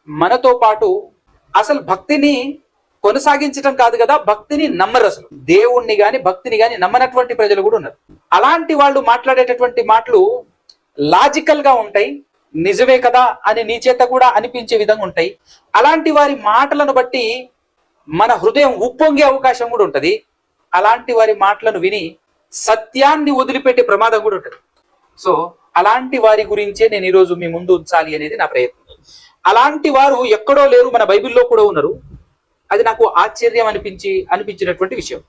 మనతో పాటు అసలు భక్తిని కొనసాగించటం కాదు కదా, భక్తిని నమ్మరు. అసలు దేవుణ్ణి గాని భక్తిని గాని నమ్మనటువంటి ప్రజలు కూడా ఉన్నారు. అలాంటి వాళ్ళు మాట్లాడేటటువంటి మాటలు లాజికల్ గా ఉంటాయి, నిజమే కదా అని నీ చేత కూడా అనిపించే విధంగా ఉంటాయి. అలాంటి వారి మాటలను బట్టి మన హృదయం ఉప్పొంగే అవకాశం కూడా ఉంటది. అలాంటి వారి మాటలను విని సత్యాన్ని వదిలిపెట్టే ప్రమాదం కూడా ఉంటది. సో అలాంటి వారి గురించే నేను ఈరోజు మీ ముందు ఉంచాలి అనేది నా ప్రయత్నం. అలాంటి వారు ఎక్కడో లేరు, మన బైబిల్లో కూడా ఉన్నారు. అది నాకు ఆశ్చర్యం అనిపించినటువంటి విషయం.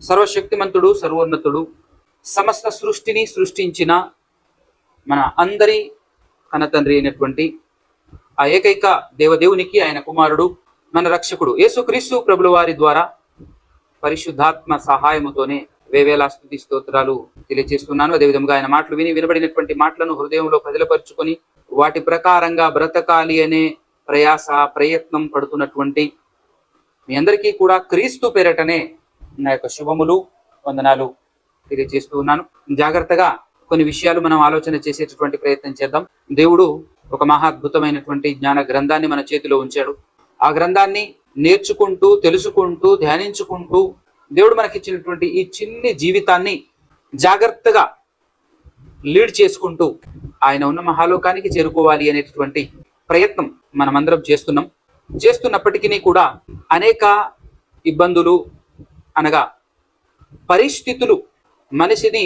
సర్వశక్తిమంతుడు, సర్వోన్నతుడు, సమస్త సృష్టిని సృష్టించిన మన అందరి కన్నతండ్రి అయినటువంటి ఆ ఏకైక దేవదేవునికి, ఆయన కుమారుడు, మన రక్షకుడు యేసుక్రీస్తు ప్రభుల వారి ద్వారా పరిశుద్ధాత్మ సహాయముతోనే వేవేల స్తుతి స్తోత్రాలు తెలియజేస్తున్నాను. అదేవిధంగా ఆయన మాటలు విని వినబడినటువంటి మాటలను హృదయంలో ప్రజలపరుచుకొని వాటి ప్రకారంగా బ్రతకాలి అనే ప్రయత్నం పడుతున్నటువంటి మీ అందరికీ కూడా క్రీస్తు పేరటనే నా యొక్క శుభములు, వందనాలు తెలియజేస్తూ ఉన్నాను. జాగ్రత్తగా కొన్ని విషయాలు మనం ఆలోచన చేసేటటువంటి ప్రయత్నం చేద్దాం. దేవుడు ఒక మహాద్భుతమైనటువంటి జ్ఞాన గ్రంథాన్ని మన చేతిలో ఉంచాడు. ఆ గ్రంథాన్ని నేర్చుకుంటూ, తెలుసుకుంటూ, ధ్యానించుకుంటూ దేవుడు మనకిచ్చినటువంటి ఈ చిన్ని జీవితాన్ని జాగ్రత్తగా లీడ్ చేసుకుంటూ ఆయన ఉన్న మహాలోకానికి చేరుకోవాలి అనేటటువంటి ప్రయత్నం మనమందరం చేస్తున్నప్పటికీ కూడా అనేక ఇబ్బందులు అనగా పరిస్థితులు మనిషిని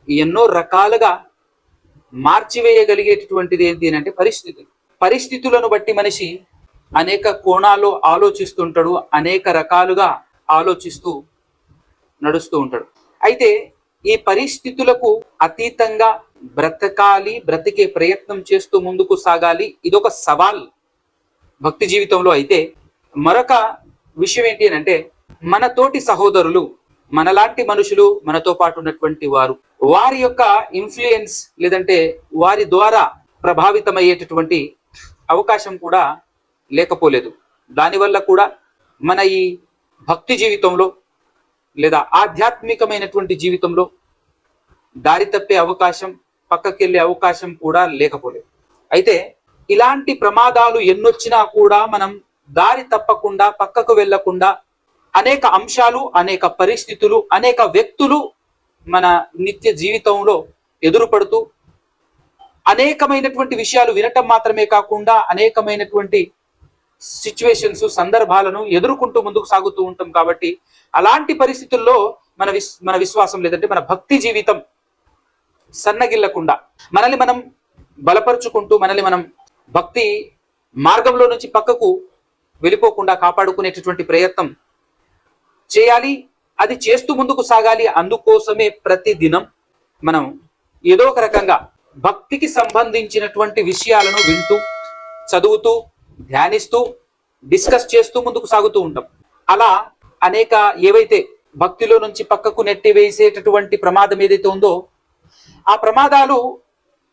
ఎన్నో రకాలుగా మార్చివేయగలిగేటటువంటిది ఏంటి అంటే పరిస్థితులను బట్టి మనిషి అనేక కోణాల్లో ఆలోచిస్తుంటాడు, అనేక రకాలుగా ఆలోచిస్తూ నడుస్తూ ఉంటాడు. అయితే ఈ పరిస్థితులకు అతీతంగా బ్రతకాలి, బ్రతికే ప్రయత్నం చేస్తూ ముందుకు సాగాలి. ఇదొక సవాల్ భక్తి జీవితంలో. అయితే మరొక విషయం ఏంటి అంటే మన తోటి సహోదరులు, మనలాంటి మనుషులు, మనతో పాటు ఉన్నటువంటి వారి యొక్క ఇన్ఫ్లుయెన్స్ లేదంటే వారి ద్వారా ప్రభావితమయ్యేటటువంటి అవకాశం కూడా లేకపోలేదు. దానివల్ల కూడా మన ఈ భక్తి జీవితంలో లేదా ఆధ్యాత్మికమైనటువంటి జీవితంలో దారి తప్పే అవకాశం, పక్కకెళ్ళే అవకాశం కూడా లేకపోలేదు. అయితే ఇలాంటి ప్రమాదాలు ఎన్నొచ్చినా కూడా మనం దారి తప్పకుండా, పక్కకు వెళ్లకుండా అనేక అంశాలు, అనేక పరిస్థితులు, అనేక వ్యక్తులు మన నిత్య జీవితంలో ఎదురుపడుతూ అనేకమైనటువంటి విషయాలు వినటం మాత్రమే కాకుండా అనేకమైనటువంటి సిచ్యువేషన్స్, సందర్భాలను ఎదుర్కొంటూ ముందుకు సాగుతూ ఉంటాం. కాబట్టి అలాంటి పరిస్థితుల్లో మన విశ్వాసం లేదంటే మన భక్తి జీవితం సన్నగిల్లకుండా మనల్ని మనం బలపరుచుకుంటూ మనల్ని మనం భక్తి మార్గంలో నుంచి పక్కకు వెళ్ళిపోకుండా కాపాడుకునేటటువంటి ప్రయత్నం చేయాలి. అది చేస్తూ ముందుకు సాగాలి. అందుకోసమే ప్రతి దినం మనం ఏదో ఒక రకంగా భక్తికి సంబంధించినటువంటి విషయాలను వింటూ, చదువుతూ, ధ్యానిస్తూ, డిస్కస్ చేస్తూ ముందుకు సాగుతూ ఉంటాం. అలా అనేక ఏవైతే భక్తిలో నుంచి పక్కకు నెట్టివేసేటటువంటి ప్రమాదం ఏదైతే ఉందో ఆ ప్రమాదాలు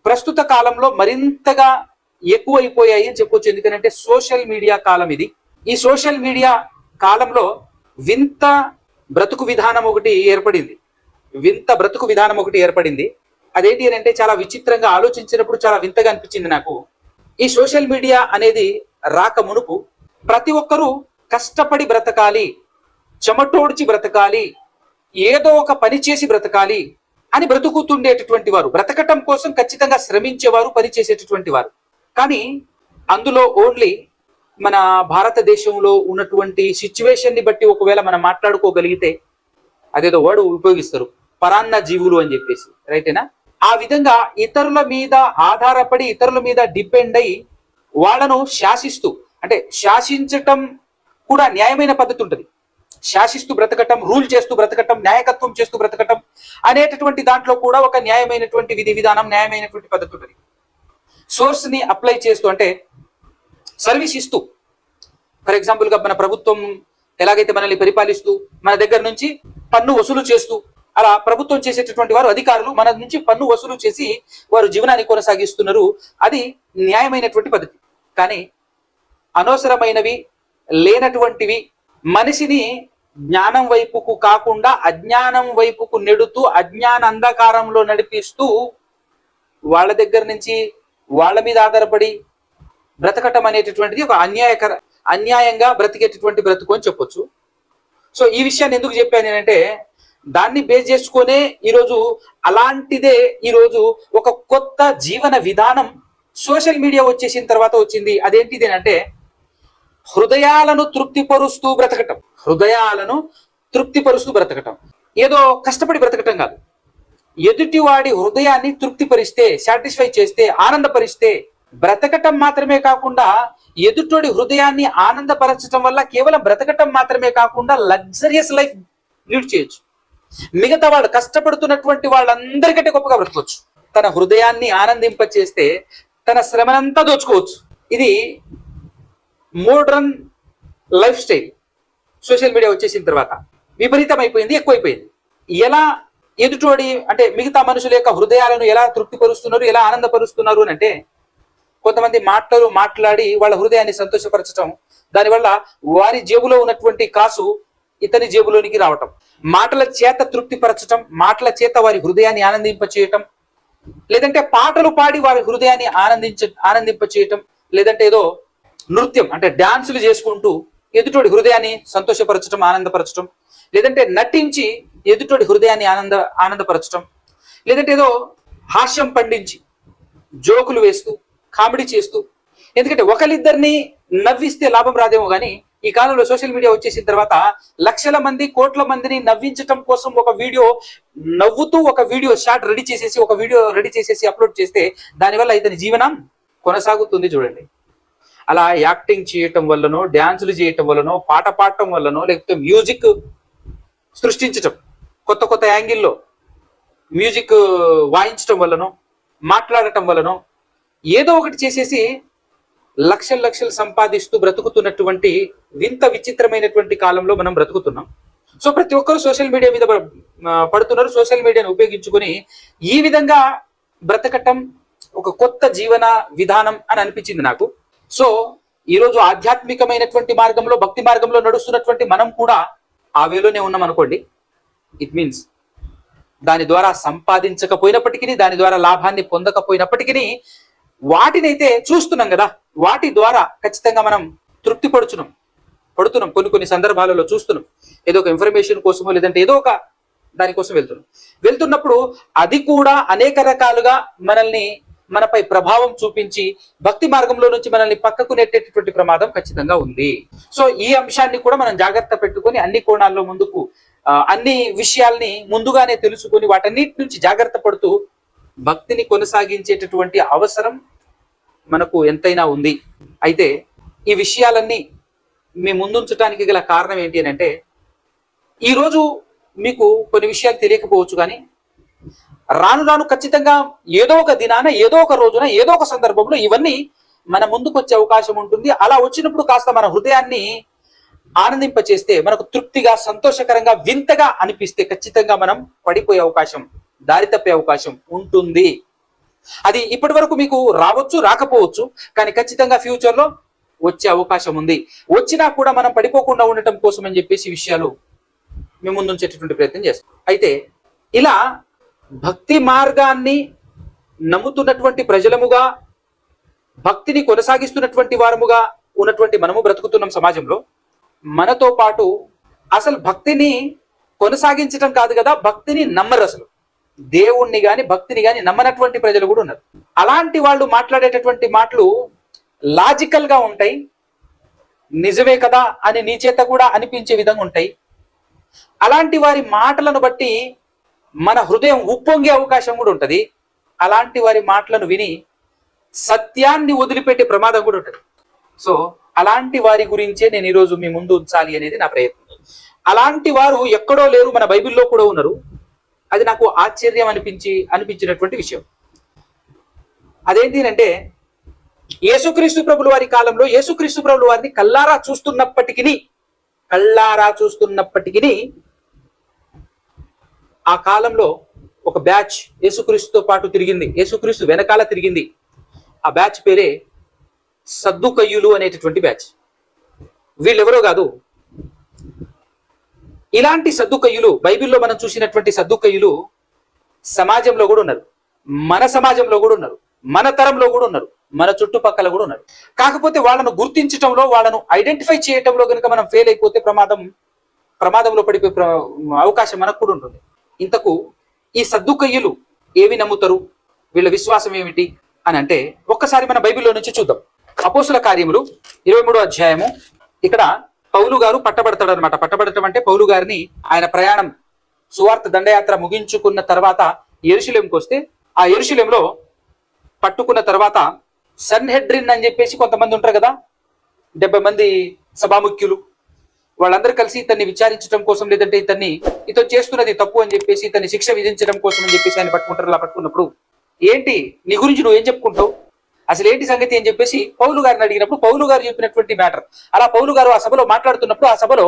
ప్రస్తుత కాలంలో మరింతగా ఎక్కువైపోయాయి అని చెప్పొచ్చు. ఎందుకంటే సోషల్ మీడియా కాలం ఇది. ఈ సోషల్ మీడియా కాలంలో వింత బ్రతుకు విధానం ఒకటి ఏర్పడింది. అదేంటి అని అంటే చాలా విచిత్రంగా ఆలోచించినప్పుడు చాలా వింతగా అనిపించింది నాకు. ఈ సోషల్ మీడియా అనేది రాక మునుపు ప్రతి ఒక్కరూ కష్టపడి బ్రతకాలి, చెమటోడ్చి బ్రతకాలి, ఏదో ఒక పని చేసి బ్రతకాలి అని బ్రతుకుతుండేటటువంటి వారు, బ్రతకటం కోసం ఖచ్చితంగా శ్రమించేవారు, పని చేసేటటువంటి వారు. కానీ అందులో ఓన్లీ మన భారతదేశంలో ఉన్నటువంటి సిచ్యువేషన్ ని బట్టి ఒకవేళ మనం మాట్లాడుకోగలిగితే అదేదో వర్డ్ ఉపయోగిస్తారు, పరాన్న జీవులు అని చెప్పేసి, రైటేనా? ఆ విధంగా ఇతరుల మీద ఆధారపడి, ఇతరుల మీద డిపెండ్ అయి వాళ్ళను శాసిస్తూ, అంటే శాసించటం కూడా న్యాయమైన పద్ధతి ఉంటుంది. శాసిస్తూ బ్రతకటం, రూల్ చేస్తూ బ్రతకటం, న్యాయకత్వం చేస్తూ బ్రతకటం అనేటటువంటి దాంట్లో కూడా ఒక న్యాయమైనటువంటి విధి విధానం, న్యాయమైనటువంటి పద్ధతి ఉంటుంది. సోర్స్ ని అప్లై చేస్తూ, అంటే సర్వీస్ ఇస్తూ, ఫర్ ఎగ్జాంపుల్ గా మన ప్రభుత్వం ఎలాగైతే మనల్ని పరిపాలిస్తూ మన దగ్గర నుంచి పన్ను వసూలు చేస్తూ, అలా ప్రభుత్వం చేసేటటువంటి వారు, అధికారులు మన నుంచి పన్ను వసూలు చేసి వారు జీవనాన్ని కొనసాగిస్తున్నారు. అది న్యాయమైనటువంటి పద్ధతి. కానీ అనవసరమైనవి, లేనటువంటివి, మనిషిని జ్ఞానం వైపుకు కాకుండా అజ్ఞానం వైపుకు నెడుతూ అజ్ఞాన అంధకారంలో నడిపిస్తూ వాళ్ళ దగ్గర నుంచి వాళ్ళ మీద ఆధారపడి బ్రతకటం అనేటటువంటిది ఒక అన్యాయంగా బ్రతికేటటువంటి బ్రతుకు అని చెప్పొచ్చు. సో ఈ విషయాన్ని ఎందుకు చెప్పాను నేనంటే, దాన్ని బేస్ చేసుకునే ఈరోజు అలాంటిదే ఈరోజు ఒక కొత్త జీవన విధానం సోషల్ మీడియా వచ్చేసిన తర్వాత వచ్చింది. అదేంటిది అంటే హృదయాలను తృప్తిపరుస్తూ బ్రతకటం. హృదయాలను తృప్తిపరుస్తూ బ్రతకటం, ఏదో కష్టపడి బ్రతకటం కాదు. ఎదుటివాడి హృదయాన్ని తృప్తిపరిస్తే, సాటిస్ఫై చేస్తే, ఆనందపరిస్తే బ్రతకటం మాత్రమే కాకుండా ఎదుటోడి హృదయాన్ని ఆనందపరచడం వల్ల కేవలం బ్రతకటం మాత్రమే కాకుండా లగ్జరియస్ లైఫ్ లీడ్ చేయొచ్చు. మిగతా వాళ్ళు కష్టపడుతున్నటువంటి వాళ్ళందరికంటే గొప్పగా బ్రతకవచ్చు. తన హృదయాన్ని ఆనందింపచేస్తే తన శ్రమనంతా దోచుకోవచ్చు. ఇది modern life style social media వచ్చేసిన తర్వాత విపరీతం అయిపోయింది, ఎక్కువైపోయింది. ఎలా ఎదుటోడి అంటే మిగతా మనుషుల యొక్క హృదయాలను ఎలా తృప్తిపరుస్తున్నారు, ఎలా ఆనందపరుస్తున్నారు అని అంటే, కొంతమంది మాట్లాడి వాళ్ళ హృదయాన్ని సంతోషపరచడం, దానివల్ల వారి జేబులో ఉన్నటువంటి కాసు ఇతని జేబులోనికి రావటం, మాటల చేత తృప్తిపరచటం, మాటల చేత వారి హృదయాన్ని ఆనందింపచేయటం, లేదంటే పాటలు పాడి వారి హృదయాన్ని ఆనందింపచేయటం, లేదంటే ఏదో నృత్యం అంటే డాన్సులు చేసుకుంటూ ఎదుటోడి హృదయాన్ని సంతోషపరచడం, ఆనందపరచడం, లేదంటే నటించి ఎదుటోడి హృదయాన్ని ఆనందపరచడం, లేదంటే ఏదో హాస్యం పండించి జోకులు వేస్తూ కామెడీ చేస్తూ. ఎందుకంటే ఒకరిద్దరిని నవ్విస్తే లాభం రాదేమో కానీ ఈ కాలంలో సోషల్ మీడియా వచ్చేసిన తర్వాత లక్షల మంది, కోట్ల మందిని నవ్వించటం కోసం ఒక వీడియో నవ్వుతూ ఒక వీడియో షాట్ రెడీ చేసేసి అప్లోడ్ చేస్తే దానివల్ల ఇతని జీవనం కొనసాగుతుంది. చూడండి, అలా యాక్టింగ్ చేయటం వల్లనో, డ్యాన్సులు చేయటం వల్లనో, పాట పాడటం వల్లనో, లేకపోతే మ్యూజిక్ సృష్టించటం, కొత్త కొత్త యాంగిల్లో మ్యూజిక్ వాయించటం వల్లనో, మాట్లాడటం వల్లనో ఏదో ఒకటి చేసేసి లక్షలు సంపాదిస్తూ బ్రతుకుతున్నటువంటి వింత విచిత్రమైనటువంటి కాలంలో మనం బ్రతుకుతున్నాం. సో ప్రతి ఒక్కరు సోషల్ మీడియా మీద పడుతున్నారు. సోషల్ మీడియాను ఉపయోగించుకొని ఈ విధంగా బ్రతకటం ఒక కొత్త జీవన విధానం అని అనిపించింది నాకు. సో ఈరోజు ఆధ్యాత్మికమైనటువంటి మార్గంలో, భక్తి మార్గంలో నడుస్తున్నటువంటి మనం కూడా ఆ వేలోనే ఉన్నాం అనుకోండి. ఇట్ మీన్స్ దాని ద్వారా సంపాదించకపోయినప్పటికీ, దాని ద్వారా లాభాన్ని పొందకపోయినప్పటికీ వాటినైతే చూస్తున్నాం కదా, వాటి ద్వారా ఖచ్చితంగా మనం తృప్తి పడుతున్నాం. కొన్ని సందర్భాలలో చూస్తున్నాం. ఏదో ఒక ఇన్ఫర్మేషన్ కోసమో, లేదంటే ఏదో ఒక దానికోసం వెళ్తున్నప్పుడు అది కూడా అనేక రకాలుగా మనపై ప్రభావం చూపించి భక్తి మార్గంలో నుంచి మనల్ని పక్కకు నెట్టేటటువంటి ప్రమాదం ఖచ్చితంగా ఉంది. సో ఈ అంశాన్ని కూడా మనం జాగ్రత్త పెట్టుకొని అన్ని కోణాల్లో ముందుకు అన్ని విషయాల్ని ముందుగానే తెలుసుకొని వాటన్నిటి నుంచి జాగ్రత్త పడుతూ భక్తిని కొనసాగించేటటువంటి అవసరం మనకు ఎంతైనా ఉంది. అయితే ఈ విషయాలన్నీ మీ ముందుంచడానికి గల కారణం ఏంటి అని అంటే, ఈరోజు మీకు కొన్ని విషయాలు తెలియకపోవచ్చు, కానీ రాను ఖచ్చితంగా ఏదో ఒక దినాన, ఏదో ఒక రోజున, ఏదో ఒక సందర్భంలో ఇవన్నీ మన ముందుకు వచ్చే అవకాశం ఉంటుంది. అలా వచ్చినప్పుడు కాస్త మన హృదయాన్ని ఆనందింపచేస్తే, మనకు తృప్తిగా, సంతోషకరంగా, వింతగా అనిపిస్తే ఖచ్చితంగా మనం పడిపోయే అవకాశం, దారి తప్పే అవకాశం ఉంటుంది. అది ఇప్పటి వరకు మీకు రావచ్చు, రాకపోవచ్చు, కానీ ఖచ్చితంగా ఫ్యూచర్ లో వచ్చే అవకాశం ఉంది. వచ్చినా కూడా మనం పడిపోకుండా ఉండటం కోసం అని చెప్పేసి విషయాలు మేము ముందుంచేటటువంటి ప్రయత్నం చేస్తాం. అయితే ఇలా భక్తి మార్గాన్ని నమ్ముతున్నటువంటి ప్రజలముగా, భక్తిని కొనసాగిస్తున్నటువంటి వారముగా ఉన్నటువంటి మనము బ్రతుకుతున్నాం సమాజంలో. మనతో పాటు అసలు భక్తిని కొనసాగించడం కాదు కదా, భక్తిని నమ్మరు. అసలు దేవుణ్ణి గాని భక్తిని గాని నమ్మనటువంటి ప్రజలు కూడా ఉన్నారు. అలాంటి వాళ్ళు మాట్లాడేటటువంటి మాటలు లాజికల్ గా ఉంటాయి, నిజమే కదా అని నీ చేత కూడా అనిపించే విధంగా ఉంటాయి. అలాంటి వారి మాటలను బట్టి మన హృదయం ఉప్పొంగే అవకాశం కూడా ఉంటుంది. అలాంటి వారి మాటలను విని సత్యాన్ని వదిలిపెట్టే ప్రమాదం కూడా ఉంటుంది. సో అలాంటి వారి గురించే నేను ఈరోజు మీ ముందు ఉంచాలి అనేది నా ప్రయత్నం. అలాంటి వారు ఎక్కడో లేరు, మన బైబిల్లో కూడా ఉన్నారు. అది నాకు ఆశ్చర్యం అనిపించినటువంటి విషయం. అదేంటి అంటే, యేసుక్రీస్తు ప్రభుల వారి కాలంలో యేసుక్రీస్తు ప్రభుల వారిని కల్లారా చూస్తున్నప్పటికీ ఆ కాలంలో ఒక బ్యాచ్ యేసుక్రీస్తుతో పాటు తిరిగింది, యేసుక్రీస్తు వెనకాల తిరిగింది. ఆ బ్యాచ్ పేరే సద్దుకయ్యులు అనేటటువంటి బ్యాచ్. వీళ్ళెవరో కాదు, ఇలాంటి సద్దుకయ్యులు బైబిల్లో మనం చూసినటువంటి సద్దుకయ్యులు సమాజంలో కూడా ఉన్నారు, మన సమాజంలో కూడా ఉన్నారు, మన తరంలో కూడా ఉన్నారు, మన చుట్టుపక్కల కూడా ఉన్నారు. కాకపోతే వాళ్ళను గుర్తించటంలో, వాళ్ళను ఐడెంటిఫై చేయటంలో కనుక మనం ఫెయిల్ అయిపోతే ప్రమాదంలో పడిపోయే అవకాశం మనకు కూడా ఉంటుంది. ఇంతకు ఈ సద్దుకయ్యులు ఏవి నమ్ముతారు, వీళ్ళ విశ్వాసం ఏమిటి అని అంటే ఒక్కసారి మన బైబిల్లో నుంచి చూద్దాం. అపోస్తుల కార్యములు 23వ అధ్యాయము. ఇక్కడ పౌలు గారు పట్టబడతాడు అనమాట. పట్టబడటం అంటే పౌలు గారిని ఆయన ప్రయాణం సువార్త దండయాత్ర ముగించుకున్న తర్వాత యెరూషలేంకి వస్తే, ఆ యెరూషలేంలో పట్టుకున్న తర్వాత సన్హెడ్రిన్ అని చెప్పేసి కొంతమంది ఉంటారు కదా, 70 మంది సభాముఖ్యులు, వాళ్ళందరూ కలిసి ఇతన్ని విచారించడం కోసం, లేదంటే ఇతను చేస్తున్నది తప్పు అని చెప్పేసి ఇతన్ని శిక్ష విధించడం కోసం అని చెప్పేసి ఆయన పట్టుకుంటారు. అలా పట్టుకున్నప్పుడు ఏంటి నీ గురించి నువ్వేం చెప్పుకుంటావు, అసలు ఏంటి సంగతి అని చెప్పేసి పౌలు గారిని అడిగినప్పుడు పౌలు గారు చెప్పినటువంటి మ్యాటర్, అలా పౌలు గారు ఆ సభలో మాట్లాడుతున్నప్పుడు ఆ సభలో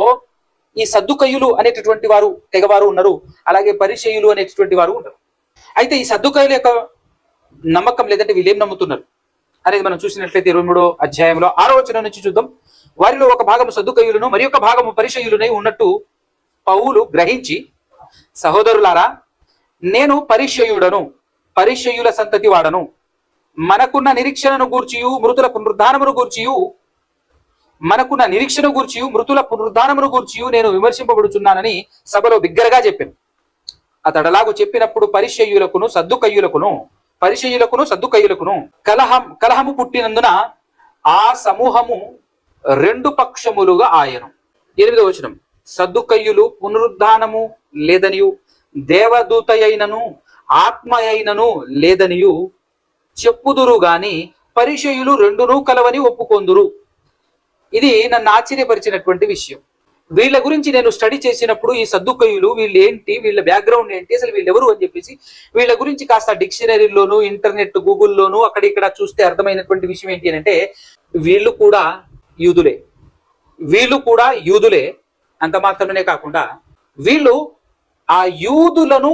ఈ సద్దుకయ్యులు అనేటటువంటి వారు తెగవారు ఉన్నారు, అలాగే పరిసయ్యులు అనేటటువంటి వారు ఉన్నారు. అయితే ఈ సద్దుకయ్యుల యొక్క నమ్మకం, లేదంటే వీళ్ళేం నమ్ముతున్నారు అనేది మనం చూసినట్లయితే 23వ అధ్యాయంలో 6వ వచనం నుంచి చూద్దాం. వారిలో ఒక భాగము సద్దుకయ్యులను మరి ఒక భాగము పరిసయ్యులనై ఉన్నట్టు పౌలు గ్రహించి, సహోదరులారా, నేను పరిసయ్యుడను, పరిసయ్యుల సంతతి వాడను, మనకున్న నిరీక్షణను గూర్చియు మృతుల పునరుద్ధానమును గూర్చియు మృతుల పునరుద్ధానమును గూర్చియు నేను విమర్శింపబడుచున్నానని సభలో బిగ్గరగా చెప్పాను. అతడలాగు చెప్పినప్పుడు పరిసయ్యులకును సద్దుకయ్యులకును కలహము పుట్టినందున ఆ సమూహము 2 పక్షములుగా ఆయను. 8వ వచనం. సద్దుకయ్యులు పునరుద్ధానము లేదనియు దేవదూత అయినను ఆత్మ అయినను లేదనియు చెప్పుదురు గాని పరిసయ్యులు రెండునూ కలవని ఒప్పుకొందురు. ఇది నన్ను ఆశ్చర్యపరిచినటువంటి విషయం. వీళ్ళ గురించి నేను స్టడీ చేసినప్పుడు ఈ సద్దుకయ్యులు వీళ్ళు ఏంటి, వీళ్ళ బ్యాక్గ్రౌండ్ ఏంటి, అసలు వీళ్ళు ఎవరు అని చెప్పేసి వీళ్ళ గురించి కాస్త డిక్షనరీలోను, ఇంటర్నెట్, గూగుల్లోను అక్కడ చూస్తే అర్థమైనటువంటి విషయం ఏంటి అని అంటే వీళ్ళు కూడా యూదులే. అంత మాత్రమే కాకుండా వీళ్ళు ఆ యూదులను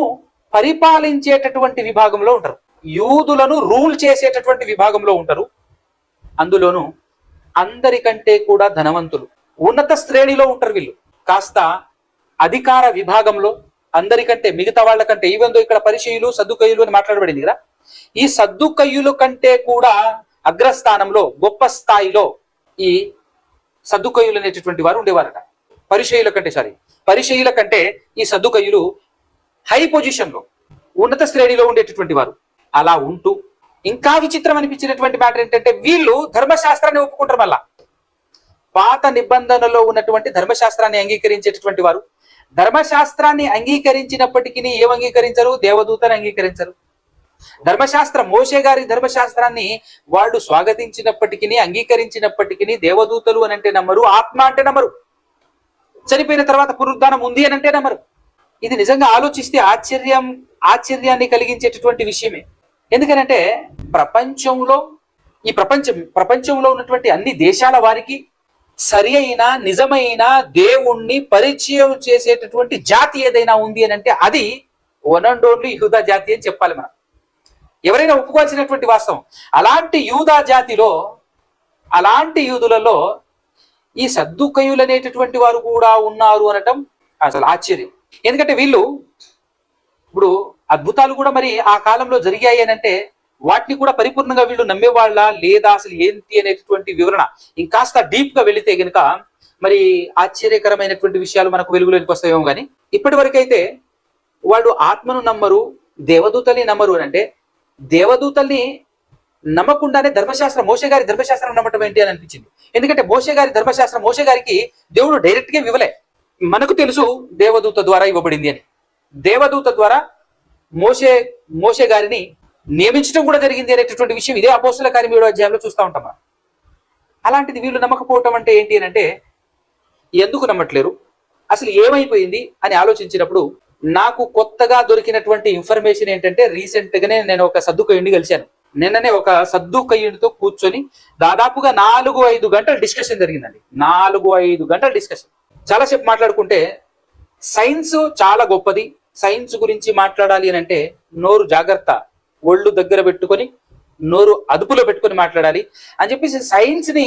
పరిపాలించేటటువంటి విభాగంలో ఉంటారు, యూదులను రూల్ చేసేటటువంటి విభాగంలో ఉంటారు. అందులోనూ అందరికంటే కూడా ధనవంతులు, ఉన్నత శ్రేణిలో ఉంటారు వీళ్ళు. కాస్త అధికార విభాగంలో అందరికంటే, మిగతా వాళ్ళకంటే, ఈవెన్ దో ఇక్కడ పరిసయ్యులు సద్దుకయ్యులు అని మాట్లాడబడింది కదా, ఈ సద్దుకయ్యుల కంటే కూడా అగ్రస్థానంలో, గొప్ప స్థాయిలో ఈ సద్దుకయ్యులు అనేటటువంటి వారు ఉండేవారట. పరిసయ్యుల కంటే ఈ సద్దుకయ్యులు హై పొజిషన్ లో, ఉన్నత శ్రేణిలో ఉండేటటువంటి వారు. అలా ఉంటూ ఇంకా విచిత్రం అనిపించినటువంటి మ్యాటర్ ఏంటంటే వీళ్ళు ధర్మశాస్త్రాన్ని ఒప్పుకుంటారు. మళ్ళా పాత నిబంధనలో ఉన్నటువంటి ధర్మశాస్త్రాన్ని అంగీకరించేటటువంటి వారు. ధర్మశాస్త్రాన్ని అంగీకరించినప్పటికీ ఏం అంగీకరించరు, దేవదూతని అంగీకరించరు. మోషే గారి ధర్మశాస్త్రాన్ని వాళ్ళు స్వాగతించినప్పటికీ, అంగీకరించినప్పటికీ దేవదూతలు అని అంటే నమ్మరు, ఆత్మ అంటే నమ్మరు, చనిపోయిన తర్వాత పునరుద్ధానం ఉంది అని అంటే నమ్మరు. ఇది నిజంగా ఆలోచిస్తే ఆశ్చర్యాన్ని కలిగించేటటువంటి విషయమే. ఎందుకనంటే ప్రపంచంలో ఉన్నటువంటి అన్ని దేశాల వారికి సరి అయిన నిజమైన దేవుణ్ణి పరిచయం చేసేటటువంటి జాతి ఏదైనా ఉంది అని అంటే అది వన్ అండ్ ఓన్లీ యూదా జాతి అని చెప్పాలి మనం. ఎవరైనా ఒప్పుకోవాల్సినటువంటి వాస్తవం. అలాంటి యూదా జాతిలో, అలాంటి యూదులలో ఈ సద్దుకయ్యులు అనేటటువంటి వారు కూడా ఉన్నారు అనటం అసలు ఆశ్చర్యం. ఎందుకంటే వీళ్ళు ఇప్పుడు అద్భుతాలు కూడా మరి ఆ కాలంలో జరిగాయి అని అంటే వాటిని కూడా పరిపూర్ణంగా వీళ్ళు నమ్మేవాళ్ళ లేదా అసలు ఏంటి అనేటటువంటి వివరణ ఇంకాస్త డీప్ గా వెళితే గనుక మరి ఆశ్చర్యకరమైనటువంటి విషయాలు మనకు వెలుగులోకి వస్తాయేమో. కానీ ఇప్పటి వరకైతే వాళ్ళు ఆత్మను నమ్మరు, దేవదూతల్ని నమ్మరు అని అంటే దేవదూతల్ని నమ్మకుండానే మోషే గారి ధర్మశాస్త్రం నమ్మటం ఏంటి అని అనిపించింది. ఎందుకంటే మోషే గారికి దేవుడు డైరెక్ట్ గా ఇవ్వలే. మనకు తెలుసు దేవదూత ద్వారా ఇవ్వబడింది అని. దేవదూత ద్వారా మోషే గారిని నియమించడం కూడా జరిగింది అనేటటువంటి విషయం ఇదే అపోస్తుల కార్యం 7వ అధ్యాయంలో చూస్తూ ఉంటాం. అలాంటిది వీళ్ళు నమ్మకపోవటం అంటే ఏంటి అని అంటే ఎందుకు నమ్మట్లేరు, అసలు ఏమైపోయింది అని ఆలోచించినప్పుడు నాకు కొత్తగా దొరికినటువంటి ఇన్ఫర్మేషన్ ఏంటంటే రీసెంట్ గానే నేను ఒక సద్దుకయ్యుడిని కలిశాను. నిన్ననే ఒక సద్దుకయ్యుడితో కూర్చొని దాదాపుగా 4-5 గంటల డిస్కషన్ జరిగిందండి. 4-5 గంటల డిస్కషన్. చాలాసేపు మాట్లాడుకుంటే సైన్స్ చాలా గొప్పది, సైన్స్ గురించి మాట్లాడాలి అని అంటే నోరు జాగ్రత్త, ఒళ్ళు దగ్గర పెట్టుకొని నోరు అదుపులో పెట్టుకొని మాట్లాడాలి అని చెప్పేసి సైన్స్ ని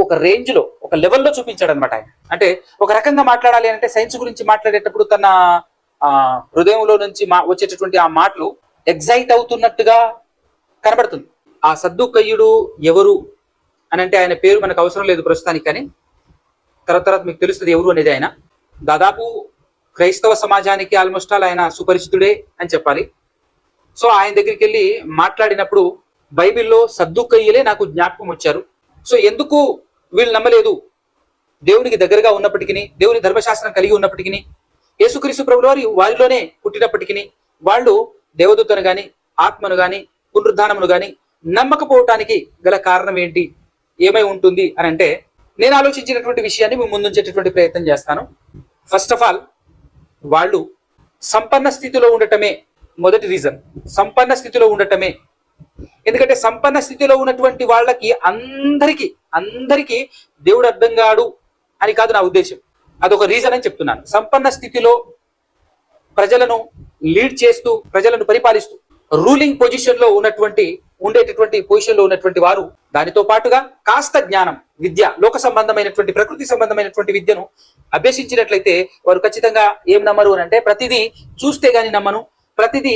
ఒక రేంజ్ లో, ఒక లెవెల్లో చూపించాడు అనమాట ఆయన. అంటే ఒక రకంగా మాట్లాడాలి అంటే సైన్స్ గురించి మాట్లాడేటప్పుడు తన హృదయంలో నుంచి వచ్చేటటువంటి ఆ మాటలు ఎగ్జైట్ అవుతున్నట్టుగా కనబడుతుంది. ఆ సద్దుకయ్యుడు ఎవరు అని అంటే ఆయన పేరు మనకు అవసరం లేదు ప్రస్తుతానికి, కానీ తర్వాత మీకు తెలుస్తుంది ఎవరు అనేది. ఆయన దాదాపు క్రైస్తవ సమాజానికి ఆల్మోస్ట్ ఆల్ ఆయన సుపరిచితుడే అని చెప్పాలి. సో ఆయన దగ్గరికి వెళ్ళి మాట్లాడినప్పుడు బైబిల్లో సద్దుకయ్యులే నాకు జ్ఞాపకం వచ్చారు. సో ఎందుకు వీళ్ళు నమ్మలేదు? దేవునికి దగ్గరగా ఉన్నప్పటికీ, దేవుని ధర్మశాస్త్రం కలిగి ఉన్నప్పటికీ, యేసుక్రీస్తు ప్రభువు వారిలోనే పుట్టినప్పటికీ వాళ్ళు దేవదూతను గాని, ఆత్మను గాని, పునరుద్ధానమును గాని నమ్మకపోవటానికి గల కారణం ఏంటి, ఏమై ఉంటుంది అని అంటే, నేను ఆలోచించినటువంటి విషయాన్ని మేము ముందుంచేటటువంటి ప్రయత్నం చేస్తాను. ఫస్ట్ ఆఫ్ ఆల్, వాళ్ళు సంపన్న స్థితిలో ఉండటమే మొదటి రీజన్. సంపన్న స్థితిలో ఉండటమే. ఎందుకంటే సంపన్న స్థితిలో ఉన్నటువంటి వాళ్ళకి అందరికీ దేవుడు అర్థం కాడు అని కాదు నా ఉద్దేశం. అదొక రీజన్ అని చెప్తున్నాను. సంపన్న స్థితిలో ప్రజలను లీడ్ చేస్తూ, ప్రజలను పరిపాలిస్తూ, రూలింగ్ పొజిషన్ లో ఉండేటటువంటి పొజిషన్ లో ఉన్నటువంటి వారు దానితో పాటుగా కాస్త జ్ఞానం, విద్య, లోక సంబంధమైనటువంటి, ప్రకృతి సంబంధమైనటువంటి విద్యను అభ్యసించినట్లయితే వారు ఖచ్చితంగా ఏం నమ్మరు అని అంటే, ప్రతిదీ చూస్తే గాని నమ్మను, ప్రతిదీ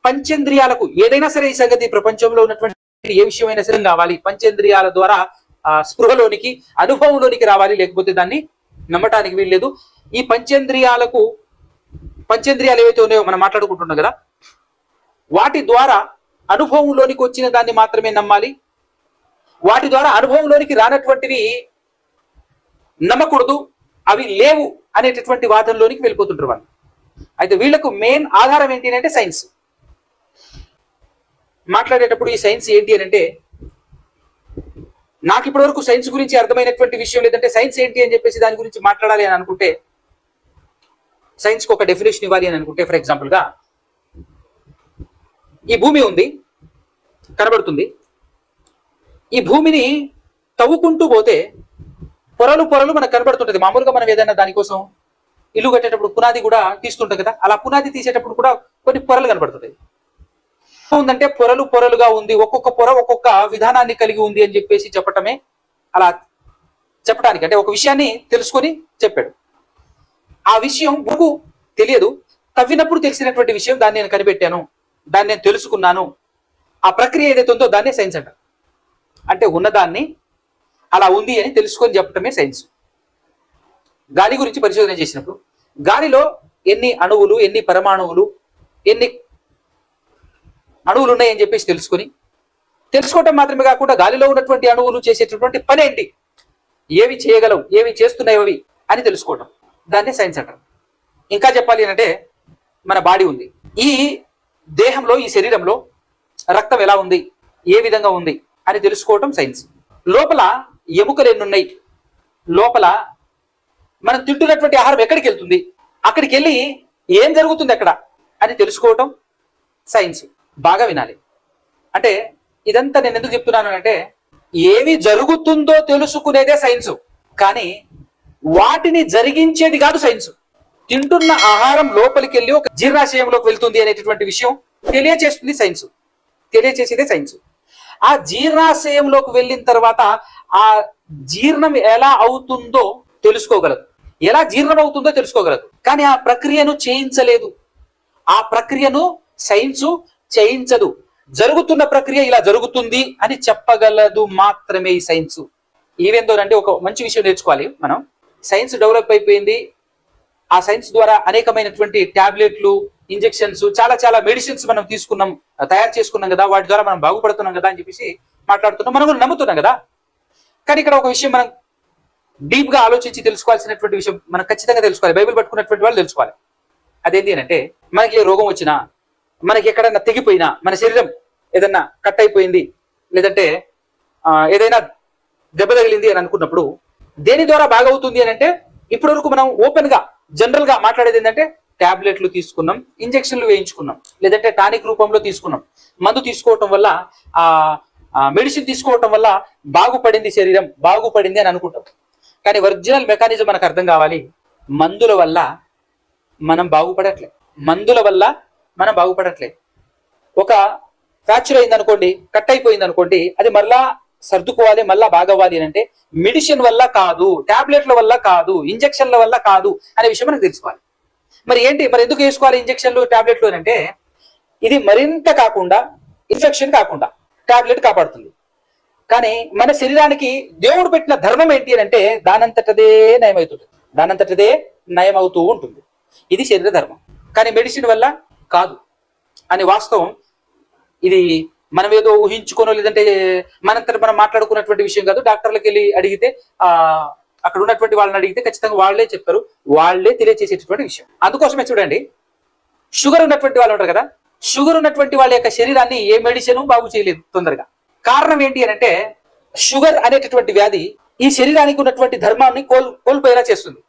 పంచేంద్రియాలకు, ఏదైనా సరే ఈ సంగతి ప్రపంచంలో ఉన్నటువంటి ఏ విషయమైనా సరే కావాలి, పంచేంద్రియాల ద్వారా స్పృహలోనికి, అనుభవంలోనికి రావాలి, లేకపోతే దాన్ని నమ్మటానికి వీల్లేదు. ఈ పంచేంద్రియాలు ఏవైతే ఉన్నాయో మనం మాట్లాడుకుంటున్నాం కదా, వాటి ద్వారా అనుభవంలోనికి వచ్చిన దాన్ని మాత్రమే నమ్మాలి. వాటి ద్వారా అనుభవంలోనికి రానటువంటివి నమ్మకూడదు, అవి లేవు అనేటటువంటి వాదనలోనికి వెళ్ళిపోతుంటారు వాళ్ళు. అయితే వీళ్లకు మెయిన్ ఆధారం ఏంటి అంటే సైన్స్. మాట్లాడేటప్పుడు ఈ సైన్స్ ఏంటి అని అంటే, నాకు ఇప్పటి వరకు సైన్స్ గురించి అర్థమైనటువంటి విషయం లేదంటే, సైన్స్ ఏంటి అని చెప్పేసి దాని గురించి మాట్లాడాలి అని అనుకుంటే, సైన్స్కి ఒక డెఫినేషన్ ఇవ్వాలి అని అనుకుంటే, ఫర్ ఎగ్జాంపుల్గా ఈ భూమి ఉంది, కనబడుతుంది. ఈ భూమిని తవ్వుకుంటూ పోతే పొరలు మనకు కనబడుతుంటది. మామూలుగా మనం ఏదైనా దానికోసం ఇల్లు కట్టేటప్పుడు పునాది కూడా తీస్తుంటాం కదా, అలా పునాది తీసేటప్పుడు కూడా కొన్ని పొరలు కనబడుతుంటాయి. ఉందంటే పొరలుగా ఉంది, ఒక్కొక్క పొర ఒక్కొక్క విధానాన్ని కలిగి ఉంది అని చెప్పేసి చెప్పటమే, అలా చెప్పడానికి అంటే ఒక విషయాన్ని తెలుసుకొని చెప్పాడు. ఆ విషయం నాకు తెలియదు, తవ్వినప్పుడు తెలిసినటువంటి విషయం, దాన్ని నేను కనిపెట్టాను, దాన్ని నేను తెలుసుకున్నాను. ఆ ప్రక్రియ ఏదైతే ఉందో దాన్నే సైన్స్ అంటారు. అంటే ఉన్నదాన్ని అలా ఉంది అని తెలుసుకొని చెప్పటమే సైన్స్. గాలి గురించి పరిశోధన చేసినప్పుడు గాలిలో ఎన్ని అణువులు, ఎన్ని పరమాణువులు, ఎన్ని అణువులు ఉన్నాయని చెప్పేసి తెలుసుకోవటం మాత్రమే కాకుండా గాలిలో ఉన్నటువంటి అణువులు చేసేటటువంటి పని ఏంటి, ఏవి చేయగలవు, ఏవి చేస్తున్నాయి అవి అని తెలుసుకోవటం, దాన్నే సైన్స్ అంటారు. ఇంకా చెప్పాలి అంటే, మన బాడీ ఉంది, ఈ దేహంలో, ఈ శరీరంలో రక్తం ఎలా ఉంది, ఏ విధంగా ఉంది అని తెలుసుకోవటం సైన్స్. లోపల ఎముకలు ఎన్నున్నాయి, లోపల మనం తింటున్నటువంటి ఆహారం ఎక్కడికి వెళ్తుంది, అక్కడికి వెళ్ళి ఏం జరుగుతుంది అక్కడ అని తెలుసుకోవటం సైన్స్. బాగా వినాలి. అంటే ఇదంతా నేను ఎందుకు చెప్తున్నాను అంటే, ఏమి జరుగుతుందో తెలుసుకునేదే సైన్స్, కానీ వాటిని జరిగించేది కాదు సైన్స్. తింటున్న ఆహారం లోపలికి వెళ్ళి ఒక జీర్ణాశయంలోకి వెళ్తుంది అనేటటువంటి విషయం తెలియచేస్తుంది సైన్స్, తెలియచేసేదే సైన్స్. ఆ జీర్ణాశయంలోకి వెళ్ళిన తర్వాత ఆ జీర్ణం ఎలా అవుతుందో తెలుసుకోగలదు, ఎలా జీర్ణం అవుతుందో తెలుసుకోగలదు, కానీ ఆ ప్రక్రియను చేయించలేదు. ఆ ప్రక్రియను సైన్స్ చేయించదు. జరుగుతున్న ప్రక్రియ ఇలా జరుగుతుంది అని చెప్పగలదు మాత్రమే ఈ సైన్స్. ఈవెందోనంటే ఒక మంచి విషయం నేర్చుకోవాలి మనం. సైన్స్ డెవలప్ అయిపోయింది, ఆ సైన్స్ ద్వారా అనేకమైనటువంటి టాబ్లెట్లు, ఇంజెక్షన్స్, చాలా మెడిసిన్స్ మనం తీసుకున్నాం, తయారు చేసుకున్నాం కదా, వాటి ద్వారా మనం బాగుపడుతున్నాం కదా అని చెప్పేసి మాట్లాడుతున్నాం, మనం కూడా నమ్ముతున్నాం కదా. కానీ ఇక్కడ ఒక విషయం మనం డీప్ గా ఆలోచించి తెలుసుకోవాల్సినటువంటి విషయం మనం ఖచ్చితంగా తెలుసుకోవాలి. బైబిల్ పట్టుకున్నటువంటి వాళ్ళు తెలుసుకోవాలి. అదేంటి అంటే, మనకి ఏ రోగం వచ్చినా, మనకి ఎక్కడన్నా తెగిపోయినా, మన శరీరం ఏదన్నా కట్ అయిపోయింది, లేదంటే ఏదైనా దెబ్బ తగిలింది అని అనుకున్నప్పుడు దేని ద్వారా బాగవుతుంది అని అంటే, ఇప్పటి వరకు మనం ఓపెన్ గా జనరల్ గా మాట్లాడేది ఏంటంటే, టాబ్లెట్లు తీసుకున్నాం, ఇంజక్షన్లు వేయించుకున్నాం, లేదంటే టానిక్ రూపంలో తీసుకున్నాం, మందు తీసుకోవటం వల్ల, మెడిసిన్ తీసుకోవటం వల్ల బాగుపడింది, శరీరం బాగుపడింది అని అనుకుంటాం. కానీ ఒరిజినల్ మెకానిజం మనకు అర్థం కావాలి. మందుల వల్ల మనం బాగుపడట్లే. ఒక ఫ్రాక్చర్ అయింది అనుకోండి, కట్ అయిపోయింది అనుకోండి, అది మరలా సర్దుకోవాలి, మళ్ళా బాగవ్వాలి అని అంటే మెడిసిన్ వల్ల కాదు, టాబ్లెట్ల వల్ల కాదు, ఇంజక్షన్ల వల్ల కాదు అనే విషయం మనకు తెలుసుకోవాలి. మరి ఏంటి, మరి ఎందుకు వేసుకోవాలి ఇంజక్షన్లు టాబ్లెట్లు అని అంటే, ఇది మరింత కాకుండా, ఇన్ఫెక్షన్ కాకుండా టాబ్లెట్ కాపాడుతుంది. కానీ మన శరీరానికి దేవుడు పెట్టిన ధర్మం ఏంటి అని అంటే దానంతటదే నయమవుతుంది, దానంతటదే నయమవుతూ ఉంటుంది. ఇది శరీర ధర్మం. కానీ మెడిసిన్ వల్ల కాదు అని వాస్తవం. ఇది మనం ఏదో ఊహించుకోనో లేదంటే మనంతట మనం మాట్లాడుకున్నటువంటి విషయం కాదు. డాక్టర్లకు వెళ్ళి అడిగితే అక్కడ ఉన్నటువంటి వాళ్ళని అడిగితే ఖచ్చితంగా వాళ్ళే చెప్తారు, వాళ్ళే తెలియజేసేటటువంటి విషయం. అందుకోసమే చూడండి, షుగర్ ఉన్నటువంటి వాళ్ళు ఉంటారు కదా, షుగర్ ఉన్నటువంటి వాళ్ళ యొక్క శరీరాన్ని ఏ మెడిసిన్ బాగు చేయలేదు తొందరగా. కారణం ఏంటి అని అంటే షుగర్ అనేటటువంటి వ్యాధి ఈ శరీరానికి ఉన్నటువంటి ధర్మాన్ని కోల్పోయేలా చేస్తుంది.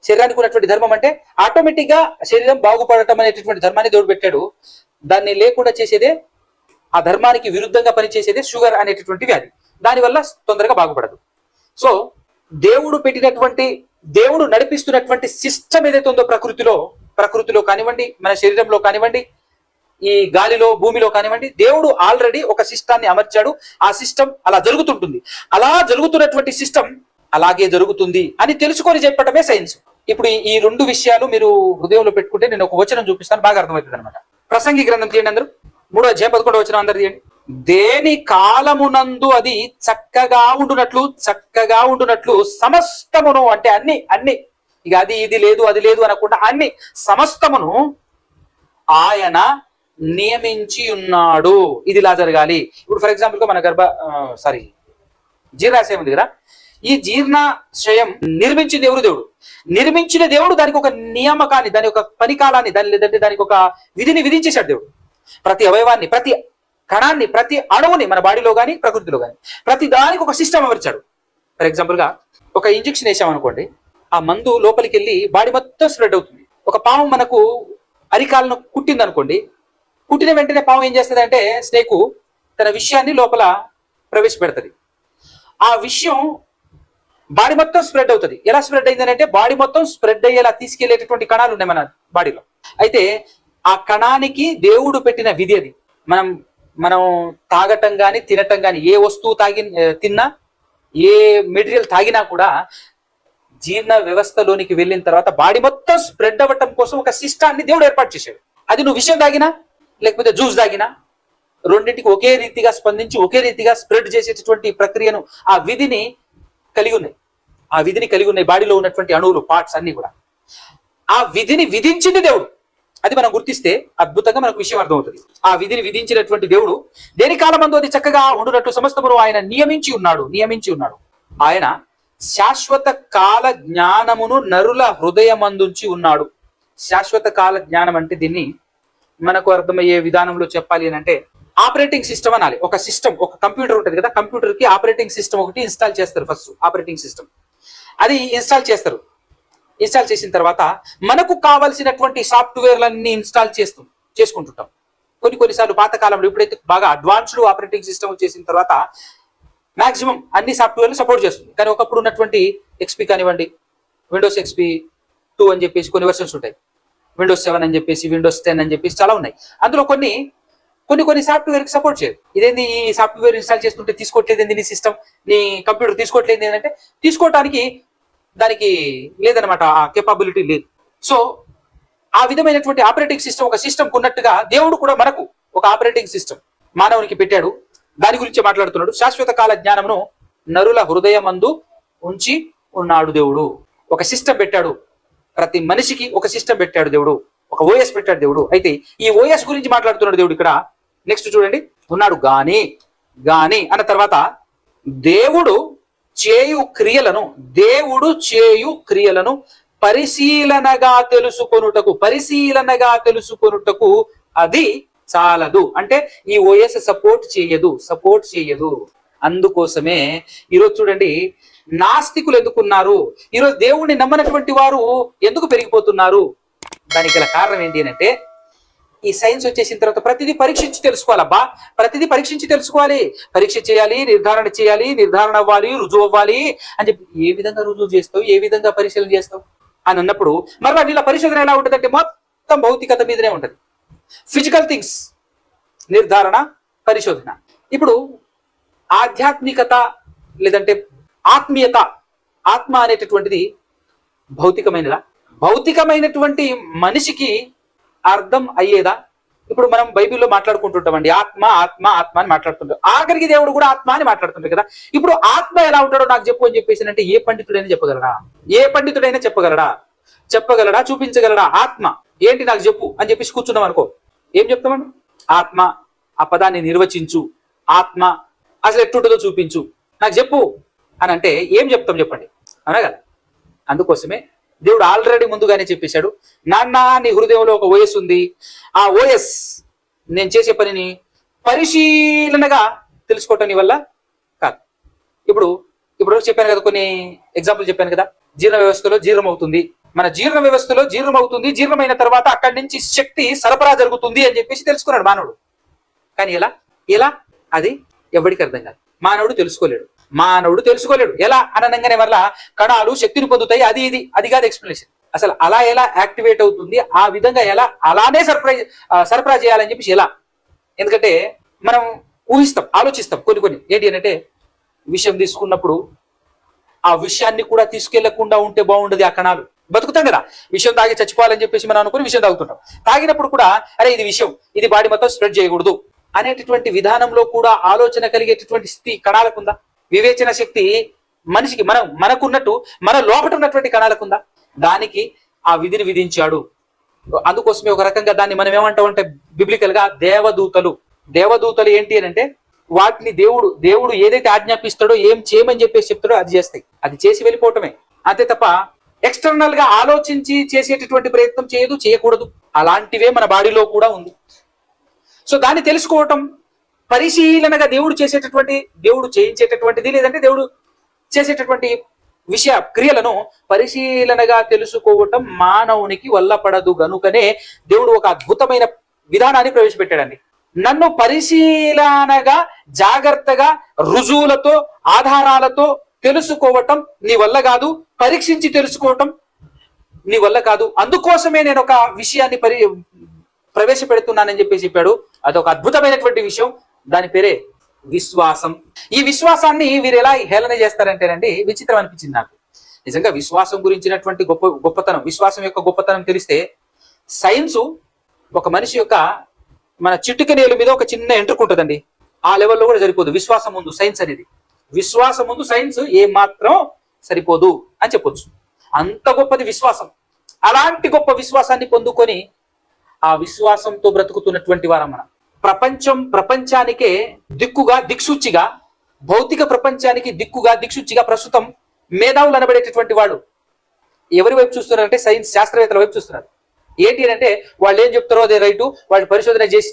శరీరానికి ఉన్నటువంటి ధర్మం అంటే ఆటోమేటిక్ గా శరీరం బాగుపడటం అనేటటువంటి ధర్మాన్ని దేవుడు పెట్టాడు. దాన్ని లేకుండా చేసేదే, ఆ ధర్మానికి విరుద్ధంగా పనిచేసేదే షుగర్ అనేటటువంటి వ్యాధి. దానివల్ల తొందరగా బాగుపడదు. సో దేవుడు పెట్టినటువంటి, దేవుడు నడిపిస్తున్నటువంటి సిస్టమ్ ఏదైతే ఉందో ప్రకృతిలో కానివ్వండి, మన శరీరంలో కానివ్వండి, ఈ గాలిలో భూమిలో కానివ్వండి, దేవుడు ఆల్రెడీ ఒక సిస్టాన్ని అమర్చాడు. ఆ సిస్టమ్ అలా జరుగుతుంటుంది. అలా జరుగుతున్నటువంటి సిస్టమ్ అలాగే జరుగుతుంది అని తెలుసుకొని చెప్పటమే సైన్స్. ఇప్పుడు ఈ రెండు విషయాలు మీరు హృదయంలో పెట్టుకుంటే నేను ఒక వచనం చూపిస్తాను, బాగా అర్థమవుతుంది అనమాట. ప్రసంగి గ్రంథం తీయండి అందరూ, 3వ అధ్యాయం 11వ వచనం అందరు తీయండి. దేని కాలమునందు అది చక్కగా ఉండునట్లు సమస్తమును, అంటే అన్ని ఇక అది ఇది లేదు అది లేదు అనకుండా అన్ని సమస్తమును ఆయన నియమించి ఉన్నాడు. ఇది ఇలా జరగాలి. ఇప్పుడు ఫర్ ఎగ్జాంపుల్ గా మన జీర్ణాశయం ఉంది కదా, ఈ జీర్ణాశయం నిర్మించింది ఎవరు? దేవుడు. నిర్మించిన దేవుడు దానికి ఒక నియామకాన్ని, దాని యొక్క పని కాలాన్ని, దానికి ఒక విధిని విధించేశాడు దేవుడు. ప్రతి అవయవాన్ని, ప్రతి కణాన్ని, ప్రతి అణువుని, మన బాడీలో కానీ ప్రకృతిలో కానీ ప్రతి దానికి ఒక సిస్టమ్ అమర్చాడు. ఫర్ ఎగ్జాంపుల్ గా ఒక ఇంజెక్షన్ వేసామనుకోండి, ఆ మందు లోపలికి వెళ్ళి బాడీ మొత్తం స్ప్రెడ్ అవుతుంది. ఒక పాము మనకు అరికాలను కుట్టింది అనుకోండి, కుట్టిన వెంటనే పాము ఏం చేస్తుంది అంటే స్నేకు తన విషయాన్ని లోపల ప్రవేశపెడుతుంది. ఆ విషయం బాడీ మొత్తం స్ప్రెడ్ అవుతుంది. ఎలా స్ప్రెడ్ అయిందని అంటే బాడీ మొత్తం స్ప్రెడ్ అయ్యేలా తీసుకెళ్లేటటువంటి కణాలు ఉన్నాయి మన బాడీలో. అయితే ఆ కణానికి దేవుడు పెట్టిన విధి అది. మనం తాగటం కానీ తినటం కానీ, ఏ వస్తువు తిన్నా, ఏ మెటీరియల్ తాగినా కూడా జీర్ణ వ్యవస్థలోనికి వెళ్ళిన తర్వాత బాడీ మొత్తం స్ప్రెడ్ అవ్వటం కోసం ఒక సిస్టాన్ని దేవుడు ఏర్పాటు చేశాడు. అది నువ్వు విషయం తాగినా లేకపోతే జ్యూస్ తాగినా రెండింటికి ఒకే రీతిగా స్పందించి ఒకే రీతిగా స్ప్రెడ్ చేసేటటువంటి ప్రక్రియను, ఆ విధిని కలిగి ఉన్నాయి బాడీలో ఉన్నటువంటి అణువులు, పార్ట్స్ అన్ని కూడా. ఆ విధిని విధించింది దేవుడు. అది మనం గుర్తిస్తే అద్భుతంగా మనకు విషయం అర్థమవుతుంది. ఆ విధిని విధించినటువంటి దేవుడు దేని కాలమందు అది చక్కగా ఉండునట్లు సమస్తమును ఆయన నియమించి ఉన్నాడు. ఆయన శాశ్వత కాల జ్ఞానమును నరుల హృదయమందుంచి ఉన్నాడు. శాశ్వత కాల జ్ఞానం అంటే దీన్ని మనకు అర్థమయ్యే విధానంలో చెప్పాలి అని అంటే ఆపరేటింగ్ సిస్టమ్ అనాలి. ఒక సిస్టమ్, ఒక కంప్యూటర్ ఉంటుంది కదా, కంప్యూటర్ కి ఆపరేటింగ్ సిస్టమ్ ఒకటి ఇన్స్టాల్ చేస్తారు. ఫస్ట్ ఆపరేటింగ్ సిస్టమ్ అది ఇన్స్టాల్ చేస్తారు. ఇన్స్టాల్ చేసిన తర్వాత మనకు కావాల్సినటువంటి సాఫ్ట్వేర్లన్నీ ఇన్స్టాల్ చేసుకుంటుంటాం. కొన్నిసార్లు పాతకాలంలో, ఇప్పుడైతే బాగా అడ్వాన్స్డ్ ఆపరేటింగ్ సిస్టమ్ చేసిన తర్వాత మాక్సిమం అన్ని సాఫ్ట్వేర్లు సపోర్ట్ చేస్తుంది. కానీ ఒకప్పుడు ఉన్నటువంటి XP కానివ్వండి, విండోస్ XP 2 అని చెప్పేసి కొన్ని వెర్షన్స్ ఉంటాయి, విండోస్ 7 అని చెప్పేసి, విండోస్ 10 అని చెప్పేసి చాలా ఉన్నాయి. అందులో కొన్ని సాఫ్ట్వేర్ కి సపోర్ట్ చేయదు. ఇదేంది ఈ సాఫ్ట్వేర్ ఇన్స్టాల్ చేస్తుంటే తీసుకోవట్లేదు, నీ సిస్టమ్, నీ కంప్యూటర్ తీసుకోవట్లేదు ఏంటంటే తీసుకోవటానికి దానికి లేదనమాట, ఆ కేపబిలిటీ లేదు. సో ఆ విధమైనటువంటి ఆపరేటింగ్ సిస్టమ్, ఒక సిస్టమ్ ఉన్నట్టుగా దేవుడు కూడా మనకు ఒక ఆపరేటింగ్ సిస్టమ్ మానవునికి పెట్టాడు. దాని గురించి మాట్లాడుతున్నాడు. శాశ్వత కాల జ్ఞానమును నరుల హృదయమందు ఉంచి ఉన్నాడు దేవుడు. ఒక సిస్టమ్ పెట్టాడు, ప్రతి మనిషికి ఒక సిస్టమ్ పెట్టాడు దేవుడు, ఒక OS పెట్టాడు దేవుడు. అయితే ఈ OS గురించి మాట్లాడుతున్నాడు దేవుడు ఇక్కడ. నెక్స్ట్ చూడండి, ఉన్నాడు గాని అన్న తర్వాత దేవుడు చేయు క్రియలను పరిశీలనగా తెలుసుకొనుటకు అది చాలదు. అంటే ఈ OS సపోర్ట్ చేయదు. అందుకోసమే ఈరోజు చూడండి, నాస్తికులు ఎందుకున్నారు, ఈరోజు దేవుణ్ణి నమ్మనటువంటి వారు ఎందుకు పెరిగిపోతున్నారు? దానికి గల కారణం ఏంటి అంటే ఈ సైన్స్ వచ్చేసిన తర్వాత ప్రతిదీ పరీక్షించి తెలుసుకోవాలబ్బా, ప్రతిదీ పరీక్షించి తెలుసుకోవాలి, పరీక్ష చేయాలి, నిర్ధారణ అవ్వాలి, రుజువు అవ్వాలి అని చెప్పి ఏ విధంగా రుజువు చేస్తావు, ఏ విధంగా పరిశీలన చేస్తావు అని అన్నప్పుడు మరలా వీళ్ళ పరిశోధన ఎలా ఉంటుంది అంటే మొత్తం భౌతికత మీదనే ఉంటుంది. ఫిజికల్ థింగ్స్ నిర్ధారణ, పరిశోధన. ఇప్పుడు ఆధ్యాత్మికత లేదంటే ఆత్మీయత, ఆత్మ అనేటటువంటిది భౌతికమైనదా? భౌతికమైనటువంటి మనిషికి అర్థం అయ్యేదా? ఇప్పుడు మనం బైబిల్లో మాట్లాడుకుంటుంటామండి, ఆత్మ ఆత్మ ఆత్మ అని మాట్లాడుతుంటాం. ఆఖరికి దేవుడు కూడా ఆత్మ అని మాట్లాడుతుంటారు కదా. ఇప్పుడు ఆత్మ ఎలా ఉంటాడో నాకు చెప్పు అని చెప్పేసి అంటే ఏ పండితుడైనా చెప్పగలడా? ఏ పండితుడైనా చెప్పగలడా? చూపించగలడా? ఆత్మ ఏంటి నాకు చెప్పు అని చెప్పేసి కూర్చున్నాం అనుకో, ఏం చెప్తామని? ఆత్మ, ఆ పదాన్ని నిర్వచించు, ఆత్మ అసలు ఎట్టుంటుందో చూపించు, నాకు చెప్పు అని అంటే ఏం చెప్తాం చెప్పండి, అవునా కదా? అందుకోసమే దేవుడు ఆల్రెడీ ముందుగానే చెప్పేశాడు, నాన్న నీ హృదయంలో ఒక ఓఎస్ ఉంది, ఆ ఓఎస్ నేను చేసే పనిని పరిశీలనగా తెలుసుకోవటం నీ వల్ల కాదు. ఇప్పుడు చెప్పాను కదా, కొన్ని ఎగ్జాంపుల్ చెప్పాను కదా. జీర్ణ వ్యవస్థలో జీర్ణం అవుతుంది, మన జీర్ణ వ్యవస్థలో జీర్ణం అవుతుంది, జీర్ణమైన తర్వాత అక్కడి నుంచి శక్తి సరఫరా జరుగుతుంది అని చెప్పేసి తెలుసుకున్నాడు మానవుడు. కానీ ఎలా అది ఎవరికి అర్థం కాదు. మానవుడు తెలుసుకోలేడు. ఎలా అనగానే వల్ల కణాలు శక్తిని పొందుతాయి, అది కాదు ఎక్స్ప్లెనేషన్. అసలు అలా ఎలా యాక్టివేట్ అవుతుంది, ఆ విధంగా ఎలా అలానే సరఫరా చేయాలని చెప్పేసి ఎలా? ఎందుకంటే మనం ఊహిస్తాం, ఆలోచిస్తాం కొన్ని ఏంటి అంటే, విషయం తీసుకున్నప్పుడు ఆ విషయాన్ని కూడా తీసుకెళ్లకుండా ఉంటే బాగుండదు. ఆ కణాలు బతుకుతాం కదా, విషయం తాగి చచ్చిపోవాలని చెప్పేసి మనం అనుకుని విషయం తాగుతుంటాం. తాగినప్పుడు కూడా అరే ఇది విషయం, ఇది బాడీ మొత్తం స్ప్రెడ్ చేయకూడదు అనేటటువంటి విధానంలో కూడా ఆలోచన కలిగేటటువంటి స్థితి కణాలకుందా? వివేచన శక్తి మనిషికి మనకున్నట్టు మన లోపల ఉన్నటువంటి కణాలకుందా? దానికి ఆ విధిని విధించాడు. అందుకోసమే ఒక రకంగా దాన్ని మనం ఏమంటామంటే బిబ్లికల్ గా దేవదూతలు ఏంటి అని అంటే, వాటిని దేవుడు ఏదైతే ఆజ్ఞాపిస్తాడో, ఏం చేయమని చెప్పేసి చెప్తాడో అది చేస్తాయి. అది చేసి వెళ్ళిపోవటమే అంతే తప్ప ఎక్స్టర్నల్ గా ఆలోచించి చేసేటటువంటి ప్రయత్నం చేయకూడదు. అలాంటివే మన బాడీలో కూడా ఉంది. సో దాన్ని తెలుసుకోవటం, పరిశీలనగా దేవుడు చేయించేటటువంటిది లేదంటే దేవుడు చేసేటటువంటి విషయ క్రియలను పరిశీలనగా తెలుసుకోవటం మానవునికి వల్లపడదు. గనుకనే దేవుడు ఒక అద్భుతమైన విధానాన్ని ప్రవేశపెట్టాడండి. నన్ను పరిశీలనగా జాగ్రత్తగా రుజువులతో ఆధారాలతో తెలుసుకోవటం నీ వల్ల కాదు, పరీక్షించి తెలుసుకోవటం నీ వల్ల కాదు. అందుకోసమే నేను ఒక విషయాన్ని ప్రవేశపెడుతున్నానని చెప్పాడు. అదొక అద్భుతమైనటువంటి విషయం, దాని పేరే విశ్వాసం. ఈ విశ్వాసాన్ని వీరు ఎలా హేళన చేస్తారంటేనండి, విచిత్రం అనిపించింది నాకు. నిజంగా విశ్వాసం గురించినటువంటి గొప్పతనం, విశ్వాసం యొక్క గొప్పతనం తెలిస్తే, సైన్సు ఒక మనిషి యొక్క మన చిటిక నేలు మీద ఒక చిన్న ఎంట్రుక ఉంటుందండి, ఆ లెవెల్లో కూడా సరిపోదు విశ్వాసం ముందు సైన్స్ అనేది. విశ్వాసం ముందు సైన్స్ ఏ మాత్రం సరిపోదు అని చెప్పొచ్చు. అంత గొప్పది విశ్వాసం. అలాంటి గొప్ప విశ్వాసాన్ని పొందుకొని ఆ విశ్వాసంతో బ్రతుకుతున్నటువంటి వారం మనం. ప్రపంచానికే దిక్సూచిగా, భౌతిక ప్రపంచానికి దిక్సూచిగా ప్రస్తుతం మేధావులు అనబడేటటువంటి వాళ్ళు ఎవరి వైపు చూస్తున్నారంటే సైన్స్ శాస్త్రవేత్తల వైపు చూస్తున్నారు. ఏంటి అంటే వాళ్ళు ఏం చెప్తారో అదే రైటు, వాళ్ళు పరిశోధన చేసి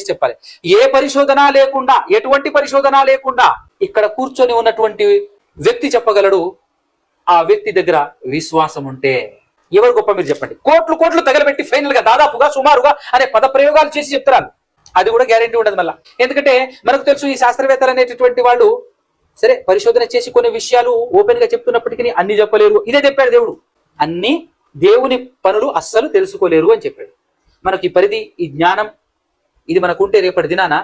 చెప్పాలి. ఏ పరిశోధన లేకుండా, ఎటువంటి పరిశోధన లేకుండా ఇక్కడ కూర్చొని ఉన్నటువంటి వ్యక్తి చెప్పగలడు, ఆ వ్యక్తి దగ్గర విశ్వాసం ఉంటే. ఎవరు గొప్ప మీరు చెప్పండి? కోట్లు తగలబెట్టి ఫైనల్ గా దాదాపుగా సుమారుగా అనే పద ప్రయోగాలు చేసి చెప్తారు, అది కూడా గ్యారెంటీ ఉండదు మళ్ళా. ఎందుకంటే మనకు తెలుసు ఈ శాస్త్రవేత్తలు అనేటటువంటి వాళ్ళు సరే పరిశోధన చేసి కొన్ని విషయాలు ఓపెన్ గా చెప్తున్నప్పటికీ అన్ని చెప్పలేరు. ఇదే చెప్పాడు దేవుడు, అన్ని దేవుని పనులు అస్సలు తెలుసుకోలేరు అని చెప్పాడు. మనకి పరిధి, ఈ జ్ఞానం ఇది మనకుంటే రేపటి దినాన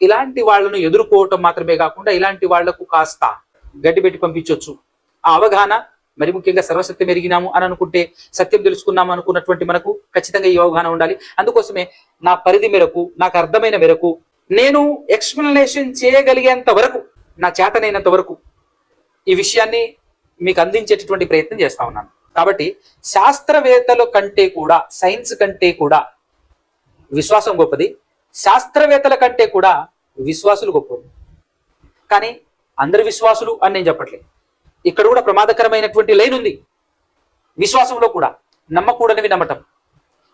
ఇలాంటి వాళ్ళను ఎదుర్కోవటం మాత్రమే కాకుండా ఇలాంటి వాళ్లకు కాస్త గడ్డి పెట్టి పంపించవచ్చు. ఆ అవగాహన, మరి ముఖ్యంగా సర్వసత్యం ఎరిగినాము అని అనుకుంటే, సత్యం తెలుసుకున్నాము అనుకున్నటువంటి మనకు ఖచ్చితంగా ఈ అవగాహన ఉండాలి. అందుకోసమే నా పరిధి మేరకు, నాకు అర్థమైన మేరకు, నేను ఎక్స్ప్లెనేషన్ చేయగలిగేంత వరకు, నా చేతనైనంత వరకు ఈ విషయాన్ని మీకు అందించేటటువంటి ప్రయత్నం చేస్తా ఉన్నాను. కాబట్టి శాస్త్రవేత్తల కంటే కూడా, సైన్స్ కంటే కూడా విశ్వాసం గొప్పది, శాస్త్రవేత్తల కంటే కూడా విశ్వాసులు గొప్పది. కానీ అందరి విశ్వాసులు అని నేను చెప్పట్లేదు. ఇక్కడ కూడా ప్రమాదకరమైనటువంటి లైన్ ఉంది. విశ్వాసంలో కూడా నమ్మకూడనివి నమ్మటం.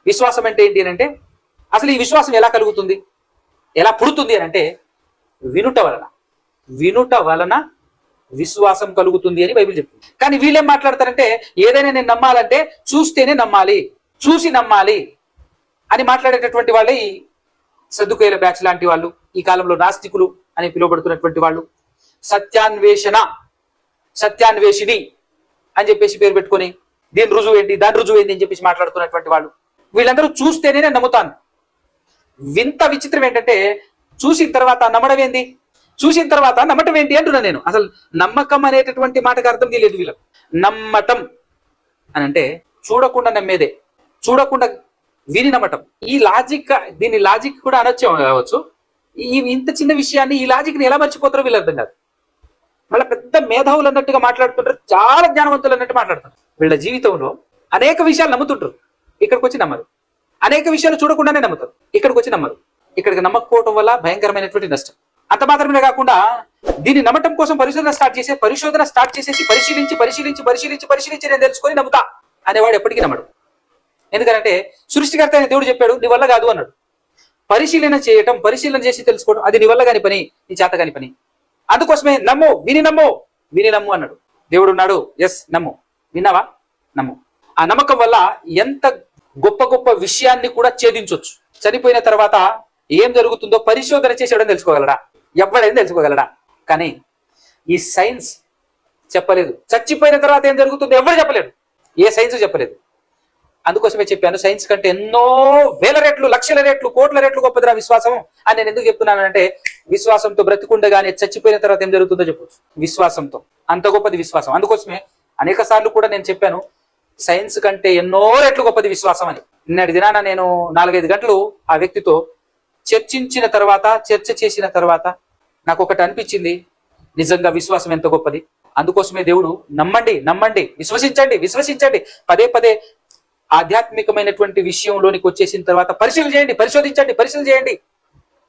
విశ్వాసం అంటే ఏంటి అంటే, అసలు ఈ విశ్వాసం ఎలా కలుగుతుంది, ఎలా పుడుతుంది అని అంటే, వినుట వలన విశ్వాసం కలుగుతుంది అని బైబిల్ చెప్తుంది. కానీ వీళ్ళేం మాట్లాడతారంటే, ఏదైనా నేను నమ్మాలంటే చూస్తేనే నమ్మాలి, చూసి నమ్మాలి అని మాట్లాడేటటువంటి వాళ్ళే ఈ సద్దుకైల బ్యాచ్ లాంటి వాళ్ళు, ఈ కాలంలో నాస్తికులు అని పిలువబడుతున్నటువంటి వాళ్ళు, సత్యాన్వేషిని అని చెప్పేసి పేరు పెట్టుకొని దీని రుజువు ఏంటి, దాని రుజువు ఏంటి అని చెప్పేసి మాట్లాడుతున్నటువంటి వాళ్ళు. వీళ్ళందరూ చూస్తేనే నేను నమ్ముతాను. వింత విచిత్రం ఏంటంటే, చూసిన తర్వాత నమ్మడం ఏంది? చూసిన తర్వాత నమ్మటం ఏంటి అంటున్నా నేను. అసలు నమ్మకం అనేటటువంటి మాటకు అర్థం తెలియదు వీళ్ళకు. నమ్మటం అని అంటే చూడకుండా నమ్మేదే, చూడకుండా విని నమ్మటం. ఈ లాజిక్, దీని లాజిక్ కూడా అనొచ్చు కావచ్చు. ఈ ఇంత చిన్న విషయాన్ని, ఈ లాజిక్ని ఎలా మర్చిపోతారో వీళ్ళు అర్థం కాదు. మళ్ళీ పెద్ద మేధావులు అన్నట్టుగా మాట్లాడుతుంటారు, చాలా జ్ఞానవంతులు అన్నట్టు మాట్లాడుతారు. వీళ్ళ జీవితంలో అనేక విషయాలు నమ్ముతుంటారు, ఇక్కడికి వచ్చి నమ్మరు. అనేక విషయాలు చూడకుండానే నమ్ముతారు, ఇక్కడికి వచ్చి నమ్మరు. ఇక్కడికి నమ్మకపోవడం వల్ల భయంకరమైనటువంటి నష్టం. అంత మాత్రమే కాకుండా దీన్ని నమ్మటం కోసం పరిశోధన స్టార్ట్ చేసేసి పరిశీలించి నేను తెలుసుకొని నమ్ముతా అనేవాడు ఎప్పటికీ నమ్మడు. ఎందుకంటే సృష్టికర్త అయిన దేవుడు చెప్పాడు నీ వల్ల కాదు అన్నాడు. పరిశీలన చేసి తెలుసుకోవడం అది నీ వల్ల కాని పని, నీ చేత కాని పని. అందుకోసమే విని నమ్ము అన్నాడు. దేవుడు ఉన్నాడు, ఎస్ నమ్ము. విన్నావా? నమ్ము. ఆ నమ్మకం వల్ల ఎంత గొప్ప విషయాన్ని కూడా ఛేదించవచ్చు. చనిపోయిన తర్వాత ఏం జరుగుతుందో పరిశోధన చేసి ఎవడని తెలుసుకోగలడా? ఎవడైనా తెలుసుకోగలడా? కానీ ఈ సైన్స్ చెప్పలేదు. చచ్చిపోయిన తర్వాత ఏం జరుగుతుందో ఎవరు చెప్పలేడు, ఏ సైన్స్ చెప్పలేదు. అందుకోసమే చెప్పాను, సైన్స్ కంటే ఎన్నో వేల రెట్లు, లక్షల రెట్లు, కోట్ల రెట్లు గొప్పదిరా విశ్వాసం అని. నేను ఎందుకు చెప్తున్నానంటే విశ్వాసంతో బ్రతికుండగానే చచ్చిపోయిన తర్వాత ఏం జరుగుతుందో చెప్పవచ్చు. విశ్వాసంతో అంత గొప్పది విశ్వాసం. అందుకోసమే అనేక సార్లు కూడా నేను చెప్పాను, సైన్స్ కంటే ఎన్నో రెట్లు గొప్పది విశ్వాసం అని. నిన్నటి దినాన నేను 4-5 గంటలు ఆ వ్యక్తితో చర్చ చేసిన తర్వాత నాకు ఒకటి అనిపించింది, నిజంగా విశ్వాసం ఎంత గొప్పది. అందుకోసమే దేవుడు నమ్మండి, విశ్వసించండి, పదే ఆధ్యాత్మికమైనటువంటి విషయంలోనికి వచ్చేసిన తర్వాత పరిశీలన చేయండి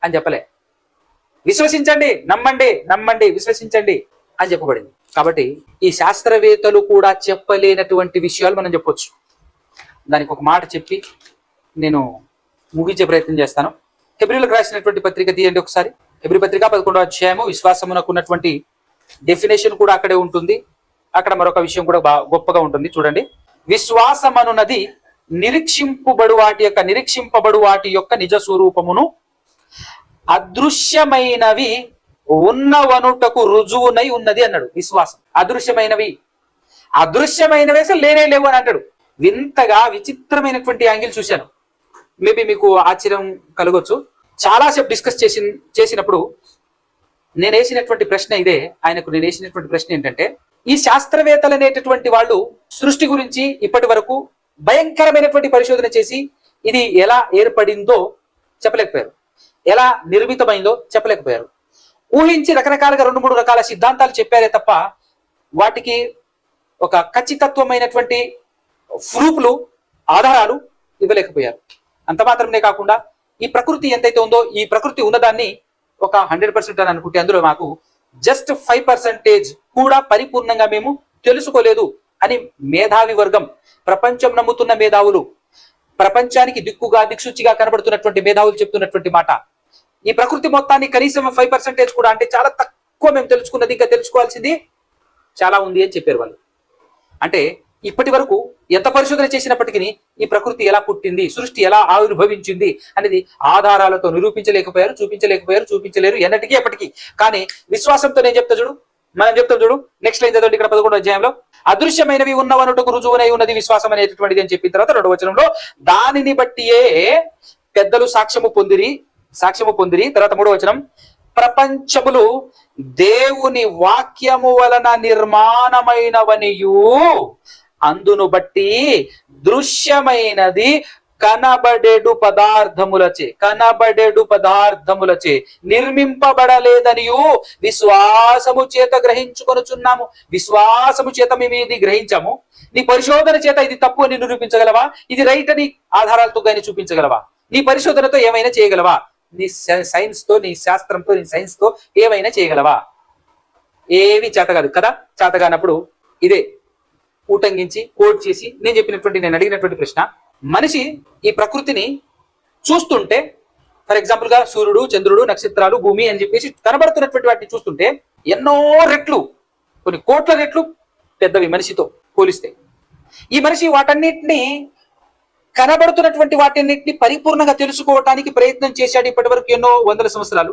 అని చెప్పలే. విశ్వసించండి, నమ్మండి, విశ్వసించండి అని చెప్పబడింది. కాబట్టి ఈ శాస్త్రవేత్తలు కూడా చెప్పలేనటువంటి విషయాలు మనం చెప్పొచ్చు. దానికి ఒక మాట చెప్పి నేను ముగించే ప్రయత్నం చేస్తాను. హెబ్రీలకు రాసినటువంటి పత్రిక తీయండి ఒకసారి. హెబ్రీ పత్రిక 11వ అధ్యాయము. విశ్వాసమునకు ఉన్నటువంటి డెఫినేషన్ కూడా అక్కడే ఉంటుంది. అక్కడ మరొక విషయం కూడా గొప్పగా ఉంటుంది. చూడండి, విశ్వాసమనున్నది నిరీక్షింపబడు వాటి యొక్క నిజ స్వరూపమును అదృశ్యమైనవి ఉన్నవనుటకు రుజువునై ఉన్నది అన్నాడు. విశ్వాసం అదృశ్యమైనవి అసలు లేనే లేవు అని అంటాడు. వింతగా విచిత్రమైనటువంటి యాంగిల్ చూశాను. మేబీ మీకు ఆశ్చర్యం కలగొచ్చు. చాలాసేపు డిస్కస్ చేసినప్పుడు నేను వేసినటువంటి ప్రశ్న ఇదే. ఆయనకు నేను వేసినటువంటి ప్రశ్న ఏంటంటే, ఈ శాస్త్రవేత్తలు అనేటటువంటి వాళ్ళు సృష్టి గురించి ఇప్పటి వరకు భయంకరమైనటువంటి పరిశోధన చేసి ఇది ఎలా ఏర్పడిందో చెప్పలేకపోయారు, ఎలా నిర్మితమైందో చెప్పలేకపోయారు. ఊహించి రకరకాలుగా 2-3 రకాల సిద్ధాంతాలు చెప్పారే తప్ప వాటికి ఒక ఖచ్చితత్వమైనటువంటి ప్రూఫ్లు, ఆధారాలు ఇవ్వలేకపోయారు. అంత మాత్రమే కాకుండా ఈ ప్రకృతి ఎంతైతే ఉందో, ఈ ప్రకృతి ఉన్నదాన్ని ఒక 100% అని అనుకుంటే అందులో మాకు జస్ట్ 5% కూడా పరిపూర్ణంగా మేము తెలుసుకోలేదు అని మేధావి వర్గం, ప్రపంచం నమ్ముతున్న మేధావులు, ప్రపంచానికి దిక్సూచిగా కనబడుతున్నటువంటి మేధావులు చెప్తున్నటువంటి మాట, ఈ ప్రకృతి మొత్తాన్ని కనీసం 5% కూడా, అంటే చాలా తక్కువ మేము తెలుసుకున్నది, ఇంకా తెలుసుకోవాల్సింది చాలా ఉంది అని చెప్పారు వాళ్ళు. అంటే ఇప్పటి వరకు ఎంత పరిశోధన చేసినప్పటికీ ఈ ప్రకృతి ఎలా పుట్టింది, సృష్టి ఎలా ఆవిర్భవించింది అనేది ఆధారాలతో నిరూపించలేకపోయారు, చూపించలేరు ఎన్నటికీ ఎప్పటికీ. కానీ విశ్వాసంతో నేను చెప్తా చూడు, మనం చెప్తాం చూడు. నెక్స్ట్ లైన్ చదవండి, ఇక్కడ 11వ అధ్యాయంలో అదృశ్యమైనవి ఉన్నవనుటకు రుజువునై ఉన్నది విశ్వాసం అనేటటువంటిది అని చెప్పిన తర్వాత 2వ వచనంలో దానిని బట్టియే పెద్దలు సాక్ష్యము పొందిరి. తర్వాత 3వ వచనం, ప్రపంచములు దేవుని వాక్యము వలన నిర్మాణమైనవనియు అందును బట్టి దృశ్యమైనది కనబడేడు పదార్థములచే నిర్మింపబడలేదనియు విశ్వాసము చేత గ్రహించుకొనుచున్నాము. విశ్వాసము చేత మేము ఇది గ్రహించాము. నీ పరిశోధన చేత ఇది తప్పు అని నిరూపించగలవా? ఇది రైట్ అని ఆధారాలతో కానీ చూపించగలవా? నీ పరిశోధనతో ఏమైనా చేయగలవా? నీ సైన్స్తో, నీ శాస్త్రంతో, నీ సైన్స్తో ఏమైనా చేయగలవా? ఏవి చేత కాదు కదా. చేత కానప్పుడు ఇదే ఊటంగించి కోట్ చేసి నేను అడిగినటువంటి ప్రశ్న, మనిషి ఈ ప్రకృతిని చూస్తుంటే, ఫర్ ఎగ్జాంపుల్ గా సూర్యుడు, చంద్రుడు, నక్షత్రాలు, భూమి అని చెప్పేసి కనబడుతున్నటువంటి వాటిని చూస్తుంటే ఎన్నో రెట్లు, కొన్ని కోట్ల రెట్లు పెద్దవి మనిషితో పోలిస్తే. ఈ మనిషి వాటన్నిటిని, కనబడుతున్నటువంటి వాటన్నిటిని పరిపూర్ణంగా తెలుసుకోవటానికి ప్రయత్నం చేశాడు ఇప్పటి వరకు ఎన్నో వందల సంవత్సరాలు.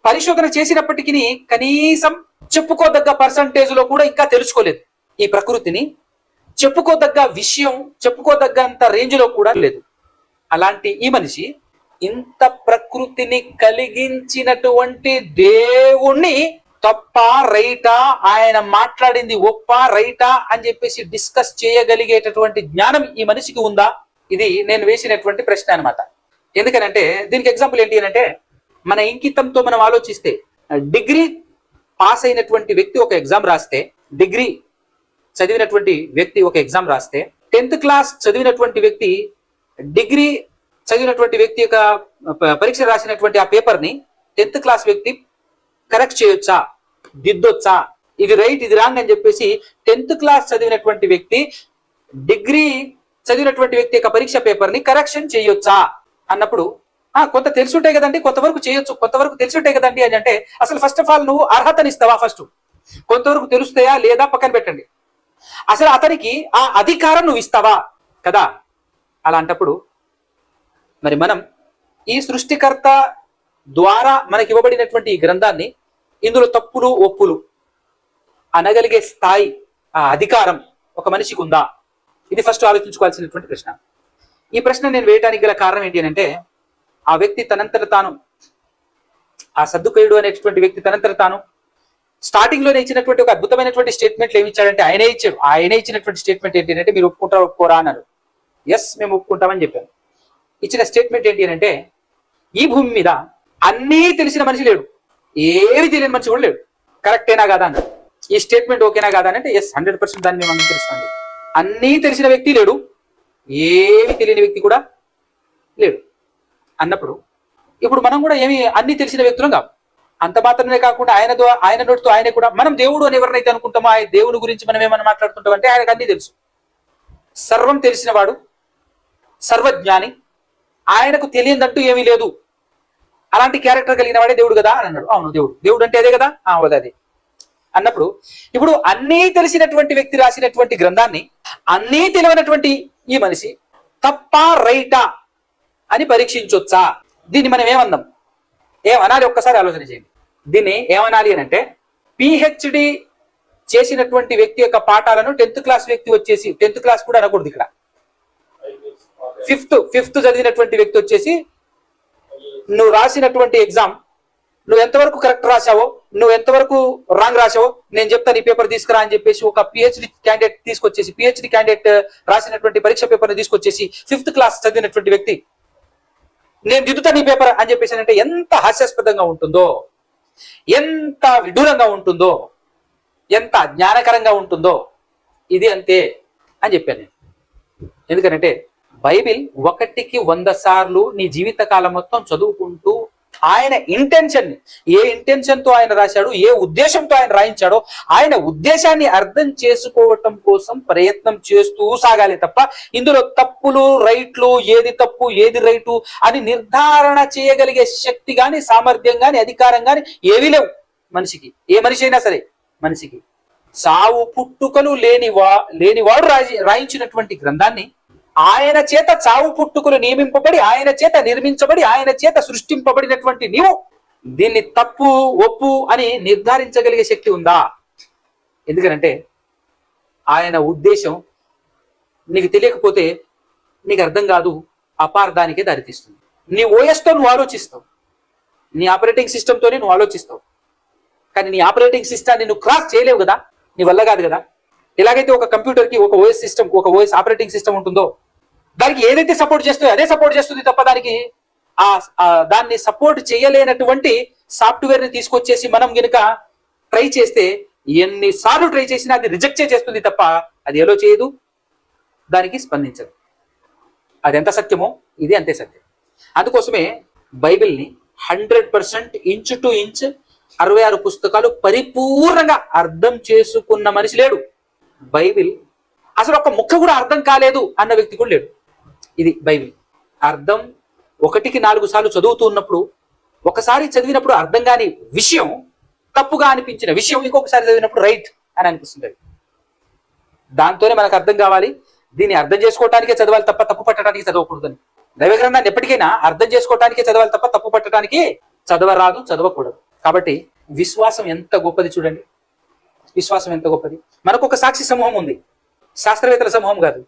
పరిశోధన చేసినప్పటికీ కనీసం చెప్పుకోదగ్గ పర్సంటేజ్ లో కూడా ఇంకా తెలుసుకోలేదు. ఈ ప్రకృతిని చెప్పుకోదగ్గ విషయం, చెప్పుకోదగ్గంత రేంజ్ లో కూడా లేదు. అలాంటి ఈ మనిషి ఇంత ప్రకృతిని కలిగించినటువంటి దేవుణ్ణి తప్ప రైటా, ఆయన మాట్లాడింది ఒప్ప రైటా అని చెప్పేసి డిస్కస్ చేయగలిగేటటువంటి జ్ఞానం ఈ మనిషికి ఉందా? ఇది నేను వేసినటువంటి ప్రశ్న అనమాట. ఎందుకనంటే దీనికి ఎగ్జాంపుల్ ఏంటి అంటే, మన ఇంకితంతో మనం ఆలోచిస్తే, డిగ్రీ పాస్ అయినటువంటి వ్యక్తి ఒక ఎగ్జామ్ రాస్తే, డిగ్రీ చదివినటువంటి వ్యక్తి ఒక ఎగ్జామ్ రాస్తే, 10th క్లాస్ చదివినటువంటి వ్యక్తి డిగ్రీ చదివినటువంటి వ్యక్తి యొక్క పరీక్ష రాసినటువంటి ఆ పేపర్ని 10th క్లాస్ వ్యక్తి కరెక్ట్ చేయొచ్చా, దిద్దొచ్చా, ఇది రైట్ ఇది రాంగ్ అని చెప్పేసి 10th క్లాస్ చదివినటువంటి వ్యక్తి డిగ్రీ చదివినటువంటి వ్యక్తి యొక్క పరీక్ష పేపర్ని కరెక్షన్ చేయొచ్చా అన్నప్పుడు, కొంత తెలుసుంటాయి కదండి, కొంతవరకు చేయొచ్చు, కొంతవరకు తెలుసుంటాయి కదండి అని అంటే, అసలు ఫస్ట్ ఆఫ్ ఆల్ నువ్వు అర్హతనిస్తావా? ఫస్ట్ కొంతవరకు తెలుస్తాయా లేదా పక్కన పెట్టండి. అసలు అతనికి ఆ అధికారం నువ్వు ఇస్తావా కదా? అలాంటప్పుడు మరి మనం ఈ సృష్టికర్త ద్వారా మనకి ఇవ్వబడినటువంటి ఈ గ్రంథాన్ని, ఇందులో తప్పులు ఒప్పులు అనగలిగే స్థాయి, ఆ అధికారం ఒక మనిషికి ఉందా? ఇది ఫస్ట్ ఆలోచించుకోవాల్సినటువంటి ప్రశ్న. ఈ ప్రశ్న నేను వేయడానికి గల కారణం ఏంటి అంటే, ఆ వ్యక్తి తనంతట తాను, ఆ సద్దుకయుడు అనేటువంటి వ్యక్తి తనంతట తాను స్టార్టింగ్ లోనే ఇచ్చినటువంటి ఒక అద్భుతమైనటువంటి స్టేట్మెంట్లు ఏమి ఇచ్చాడంటే, ఆయనే ఇచ్చినటువంటి స్టేట్మెంట్ ఏంటి అంటే, మీరు ఒప్పుకుంటారా ఒప్పుకోరా అన్నారు. ఎస్, మేము ఒప్పుకుంటామని చెప్పాను. ఇచ్చిన స్టేట్మెంట్ ఏంటి అంటే, ఈ భూమి మీద అన్నీ తెలిసిన మనిషి లేడు, ఏమి తెలియని మనిషి కూడా లేడు. కరెక్టేనా కాదా అన్నారు. ఈ స్టేట్మెంట్ ఓకేనా కాదా అంటే, ఎస్ 100% దాన్ని మేము అంగీకరిస్తాం. అన్నీ తెలిసిన వ్యక్తి లేడు, ఏమి తెలియని వ్యక్తి కూడా లేడు అన్నప్పుడు, ఇప్పుడు మనం కూడా ఏమి అన్ని తెలిసిన వ్యక్తులం కాదు. అంత మాత్రమే కాకుండా ఆయన నోటితో ఆయన కూడా, మనం దేవుడు అని ఎవరినైతే అనుకుంటామో, ఆ దేవుని గురించి మనం ఏమన్నా మాట్లాడుకుంటాం అంటే, ఆయనకు అన్ని తెలుసు, సర్వం తెలిసిన వాడు, సర్వజ్ఞాని, ఆయనకు తెలియదంటూ ఏమీ లేదు, అలాంటి క్యారెక్టర్ కలిగిన వాడే దేవుడు కదా అని అన్నాడు. అవును, దేవుడు అంటే అదే కదా, అదే అన్నప్పుడు, ఇప్పుడు అన్నీ తెలిసినటువంటి వ్యక్తి రాసినటువంటి గ్రంథాన్ని అన్నీ తెలియనటువంటి ఈ మనిషి తప్పా రైటా అని పరీక్షించొచ్చా? దీన్ని మనం ఏమన్నాం, ఏమనాలి? ఒక్కసారి ఆలోచన చేయండి. దీన్ని ఏమనాలి అని అంటే, పిహెచ్డి చేసినటువంటి వ్యక్తి యొక్క పాఠాలను 10th క్లాస్ వ్యక్తి వచ్చేసి, 10th క్లాస్ కూడా అనకూడదు ఇక్కడ, ఫిఫ్త్ చదివినటువంటి వ్యక్తి వచ్చేసి, నువ్వు రాసినటువంటి ఎగ్జామ్ నువ్వు ఎంతవరకు కరెక్ట్ రాసావో, నువ్వు ఎంతవరకు రాంగ్ రాసావో నేను చెప్తాను, ఈ పేపర్ తీసుకురా అని చెప్పేసి ఒక పిహెచ్డి క్యాండిడేట్ తీసుకొచ్చేసి, పిహెచ్డి క్యాండిడేట్ రాసినటువంటి పరీక్ష పేపర్ని తీసుకొచ్చేసి 5th క్లాస్ చదివినటువంటి వ్యక్తి, నేను దిద్దుతాను ఈ పేపర్ అని చెప్పేసి అంటే ఎంత హాస్యాస్పదంగా ఉంటుందో, ఎంత విడ్డూరంగా ఉంటుందో, ఎంత జ్ఞానకరంగా ఉంటుందో. ఇది అంతే అని చెప్పాను నేను. ఎందుకంటే బైబిల్ 1కి 100 సార్లు నీ జీవితకాలం మొత్తం చదువుకుంటూ, ఆయన ఇంటెన్షన్, ఏ ఇంటెన్షన్ తో ఆయన రాశాడు, ఏ ఉద్దేశంతో ఆయన రాయించాడో, ఆయన ఉద్దేశాన్ని అర్థం చేసుకోవటం కోసం ప్రయత్నం చేస్తూ సాగాలి తప్ప, ఇందులో తప్పులు రైట్లు, ఏది తప్పు ఏది రైటు అని నిర్ధారణ చేయగలిగే శక్తి గాని, సామర్థ్యం గాని, అధికారం గాని ఏవీ లేవు మనిషికి. ఏ మనిషి అయినా సరే మనిషికి. సావు పుట్టుకలు లేనివాడు రాయించినటువంటి గ్రంథాన్ని, ఆయన చేత చావు పుట్టుకులు నియమింపబడి, ఆయన చేత నిర్మించబడి, ఆయన చేత సృష్టింపబడినటువంటి నీవు దీన్ని తప్పు ఒప్పు అని నిర్ధారించగలిగే శక్తి ఉందా? ఎందుకనంటే ఆయన ఉద్దేశం నీకు తెలియకపోతే నీకు అర్థం కాదు, అపార్థానికే దారితీస్తుంది. నీ ఓఎస్తో నువ్వు ఆలోచిస్తావు, నీ ఆపరేటింగ్ సిస్టమ్తోనే నువ్వు ఆలోచిస్తావు, కానీ నీ ఆపరేటింగ్ సిస్టాన్ని నువ్వు క్రాస్ చేయలేవు కదా, నీ వల్ల కాదు కదా. ఎలాగైతే ఒక కంప్యూటర్కి ఒక ఓఎస్ సిస్టమ్, ఒక ఓఎస్ ఆపరేటింగ్ సిస్టమ్ ఉంటుందో, దానికి ఏదైతే సపోర్ట్ చేస్తుందో అదే సపోర్ట్ చేస్తుంది తప్ప, దాన్ని సపోర్ట్ చేయలేనటువంటి సాఫ్ట్వేర్ ని తీసుకొచ్చేసి మనం గనుక ట్రై చేస్తే, ఎన్నిసార్లు ట్రై చేసినా అది రిజెక్ట్ చేస్తుంది తప్ప అది ఎలా చేయదు, దానికి స్పందించదు. అది ఎంత సత్యమో ఇది అంతే సత్యం. అందుకోసమే బైబిల్ని 100% ఇంచ్ టు ఇంచ్ 66 పుస్తకాలు పరిపూర్ణంగా అర్థం చేసుకున్న మనిషి లేడు. బైబిల్ అసలు ఒక ముక్క కూడా అర్థం కాలేదు అన్న వ్యక్తి కూడా లేడు. ఇది బైబిల్ అర్థం 1కి 4 సార్లు చదువుతూ ఉన్నప్పుడు, ఒకసారి చదివినప్పుడు అర్థం కాని విషయం, తప్పుగా అనిపించిన విషయం ఇంకొకసారి చదివినప్పుడు రైట్ అని అనిపిస్తుంది. దాంతోనే మనకు అర్థం కావాలి. దీన్ని అర్థం చేసుకోవటానికే చదవాలి తప్ప తప్పు పట్టడానికి చదవకూడదని. దైవ గ్రంథాన్ని ఎప్పటికైనా అర్థం చేసుకోవటానికే చదవాలి తప్ప తప్పు పట్టడానికి చదవరాదు, చదవకూడదు. కాబట్టి విశ్వాసం ఎంత గొప్పది చూడండి. విశ్వాసం ఎంత గొప్పది. మనకు ఒక సాక్షి సమూహం ఉంది, శాస్త్రవేత్తల సమూహం కాదు,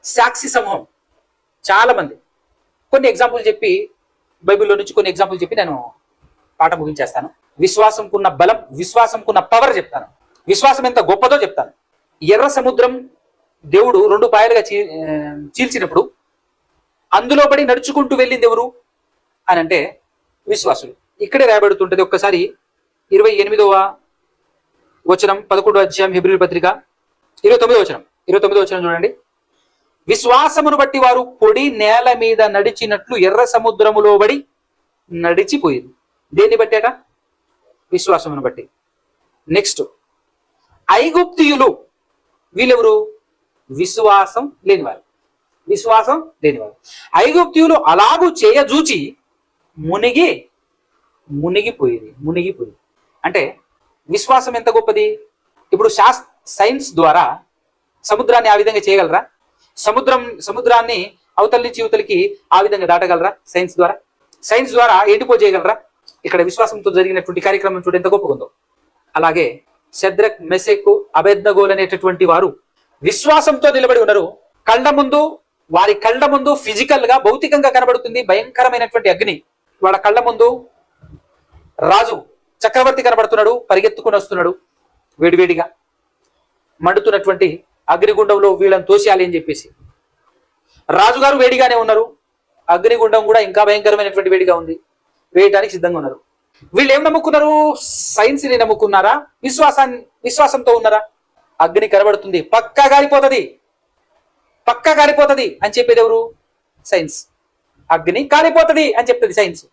సాక్షి సమూహం. చాలా మంది కొన్ని ఎగ్జాంపుల్ చెప్పి బైబిల్లో నుంచి కొన్ని ఎగ్జాంపుల్ చెప్పి నేను పాట ముగించేస్తాను. విశ్వాసంకున్న బలం, విశ్వాసంకున్న పవర్ చెప్తాను. విశ్వాసం ఎంత గొప్పదో చెప్తాను. ఎర్ర సముద్రం దేవుడు 2 పాయలుగా చీల్చినప్పుడు అందులో పడి నడుచుకుంటూ వెళ్ళింది ఎవరు అని అంటే విశ్వాసులు. ఇక్కడే రాయబడుతుంటది. ఒక్కసారి 28వ వచనం 11వ అధ్యాయం హెబ్రీయుల పత్రిక 29వ వచనం చూడండి. విశ్వాసమును బట్టి వారు పొడి నేల మీద నడిచినట్లు ఎర్ర సముద్రములో బడి నడిచిపోయింది. దేన్ని బట్టాక? విశ్వాసమును బట్టి. నెక్స్ట్, ఐగుప్తీయులు వీళ్ళెవరు? విశ్వాసం లేనివారు. విశ్వాసం లేనివారు. ఐగుప్తీయులు అలాగూ చేయజూచి మునిగిపోయింది. అంటే విశ్వాసం ఎంత గొప్పది. ఇప్పుడు సైన్స్ ద్వారా సముద్రాన్ని ఆ విధంగా చేయగలరా? సముద్రాన్ని అవతల నుంచి యువతలకి ఆ విధంగా దాటగలరా? సైన్స్ ద్వారా ఎండిపోజేయగలరా? ఇక్కడ విశ్వాసంతో జరిగినటువంటి కార్యక్రమం చూడు ఎంత గొప్పగా ఉందో. అలాగే షద్రక్, మెషకు, అబేద్నెగోలు అనేటటువంటి వారు విశ్వాసంతో నిలబడి ఉన్నారు. వారి కళ్ళ ముందు ఫిజికల్ గా, భౌతికంగా కనబడుతుంది భయంకరమైనటువంటి అగ్ని. వాళ్ళ కళ్ళ ముందు రాజు చక్రవర్తి కనబడుతున్నాడు, పరిగెత్తుకుని వస్తున్నాడు. వేడివేడిగా మండుతున్నటువంటి అగ్నిగుండంలో వీళ్ళని తోసేయాలి అని చెప్పేసి రాజుగారు వేడిగానే ఉన్నారు. అగ్నిగుండం కూడా ఇంకా భయంకరమైనటువంటి వేడిగా ఉంది, వేయటానికి సిద్ధంగా ఉన్నారు. వీళ్ళు ఏం నమ్ముకున్నారు? సైన్స్ ని నమ్ముకున్నారా? విశ్వాసంతో ఉన్నారా? అగ్ని కనబడుతుంది, పక్కా కాలిపోతుంది అని చెప్పేది ఎవరు? సైన్స్. అగ్ని కాలిపోతుంది అని చెప్తుంది సైన్స్.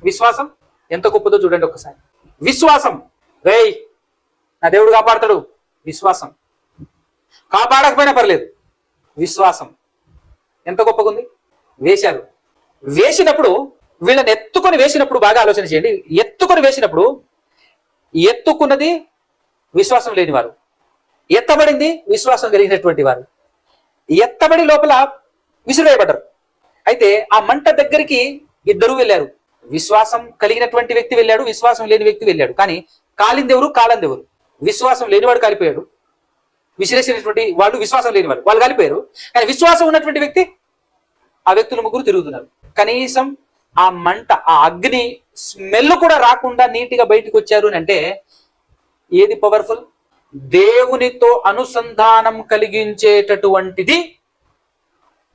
విశ్వాసం ఎంత గొప్పదో చూడండి ఒక్కసారి. విశ్వాసం, రేయ్ నా దేవుడు కాపాడతాడు. విశ్వాసం. కాపాడకపోయినా పర్లేదు, విశ్వాసం ఎంత గొప్పగా ఉంది. వేసినప్పుడు వీళ్ళని ఎత్తుకొని వేసినప్పుడు బాగా ఆలోచన చేయండి. ఎత్తుకున్నది విశ్వాసం లేనివారు, ఎత్తబడింది విశ్వాసం కలిగినటువంటి వారు. ఎత్తబడి లోపల విసిరేయబడ్డారు. అయితే ఆ మంట దగ్గరికి ఇద్దరు వెళ్ళారు. విశ్వాసం కలిగినటువంటి వ్యక్తి వెళ్ళాడు, విశ్వాసం లేని వ్యక్తి వెళ్ళాడు. కానీ కాలిందెవరు? విశ్వాసం లేనివాడు కాలిపోయాడు. విసిరేసినటువంటి వాళ్ళు విశ్వాసం లేనివాడు, వాళ్ళు కాలిపోయారు. కానీ విశ్వాసం ఉన్నటువంటి వ్యక్తి, ఆ వ్యక్తులు ముగ్గురు తిరుగుతున్నారు. కనీసం ఆ మంట, ఆ అగ్ని స్మెల్ కూడా రాకుండా నీటిగా బయటకు వచ్చారు అని అంటే ఏది పవర్ఫుల్? దేవునితో అనుసంధానం కలిగించేటటువంటిది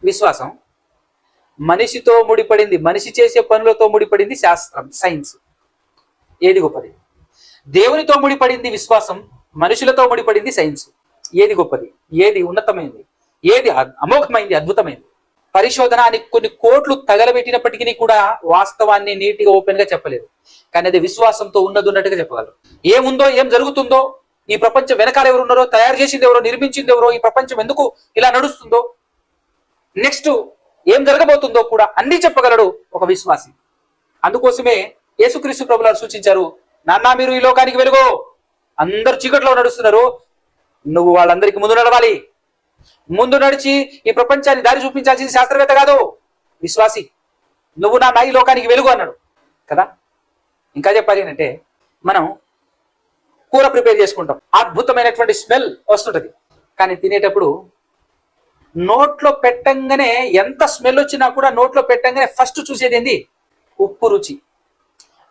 విశ్వాసం. మనిషితో ముడిపడింది, మనిషి చేసే పనులతో ముడిపడింది శాస్త్రం, సైన్స్. ఏది గొప్పది? దేవునితో ముడిపడింది విశ్వాసం, మనుషులతో ముడిపడింది సైన్స్. ఏది గొప్పది? ఏది ఉన్నతమైంది? ఏది అమోఘమైంది, అద్భుతమైంది? పరిశోధన అని కొన్ని కోట్లు తగలబెట్టినప్పటికీ కూడా వాస్తవాన్ని నీట్గా ఓపెన్ గా చెప్పలేదు. కానీ అది విశ్వాసంతో ఉన్నట్టుగా చెప్పగలరు. ఏముందో, ఏం జరుగుతుందో, ఈ ప్రపంచం వెనకాల ఎవరు ఉన్నారో, తయారు చేసింది ఎవరో, నిర్మించింది ఎవరో, ఈ ప్రపంచం ఎందుకు ఇలా నడుస్తుందో, నెక్స్ట్ ఏం జరగబోతుందో కూడా అన్ని చెప్పగలడు ఒక విశ్వాసి. అందుకోసమే యేసుక్రీస్తు ప్రభువారు సూచించారు, నాన్న మీరు ఈ లోకానికి వెలుగు, అందరు చీకట్లో నడుస్తున్నారు, నువ్వు వాళ్ళందరికీ ముందు నడవాలి. ముందు నడిచి ఈ ప్రపంచాన్ని దారి చూపించాల్సింది శాస్త్రవేత్త కాదు, విశ్వాసి. నువ్వు నా ఈ లోకానికి వెలుగు అన్నాడు కదా. ఇంకా చెప్పాలి అంటే మనం కూర ప్రిపేర్ చేసుకుంటాం, అద్భుతమైనటువంటి స్మెల్ వస్తుంటది. కానీ తినేటప్పుడు నోట్లో పెట్టంగానే ఎంత స్మెల్ వచ్చినా కూడా నోట్లో పెట్టంగానే ఫస్ట్ చూసేది ఏంది? ఉప్పు రుచి.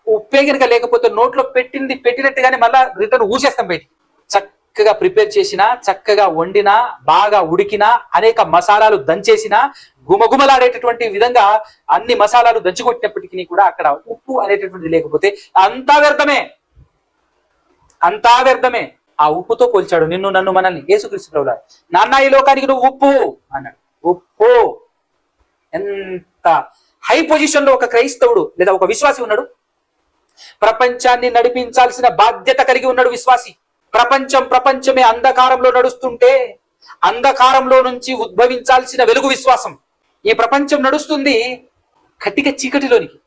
ఉప్పే కనుక లేకపోతే నోట్లో పెట్టినట్టుగానే మళ్ళా రిటర్న్ ఊసేస్తాం బయటికి. చక్కగా ప్రిపేర్ చేసినా, చక్కగా వండినా, బాగా ఉడికినా, అనేక మసాలాలు దంచేసినా, గుమగుమలాడేటటువంటి విధంగా అన్ని మసాలాలు దంచుకొట్టినప్పటికీ కూడా అక్కడ ఉప్పు అనేటటువంటిది లేకపోతే అంతా వ్యర్థమే. ఆ ఉప్పుతో పోల్చాడు నిన్ను, నన్ను, మనల్ని యేసుక్రీస్తు ప్రభువారు. నాన్న ఈ లోకానికి నువ్వు ఉప్పు అన్నాడు. ఉప్పు. ఎంత హై పొజిషన్ లో ఒక క్రైస్తవుడు లేదా ఒక విశ్వాసి ఉన్నాడు. ప్రపంచాన్ని నడిపించాల్సిన బాధ్యత కలిగి ఉన్నాడు విశ్వాసి. ప్రపంచమే అంధకారంలో నడుస్తుంటే అంధకారంలో నుంచి ఉద్భవించాల్సిన వెలుగు విశ్వాసం. ఈ ప్రపంచం నడుస్తుంది కటిక చీకటిలోనికి,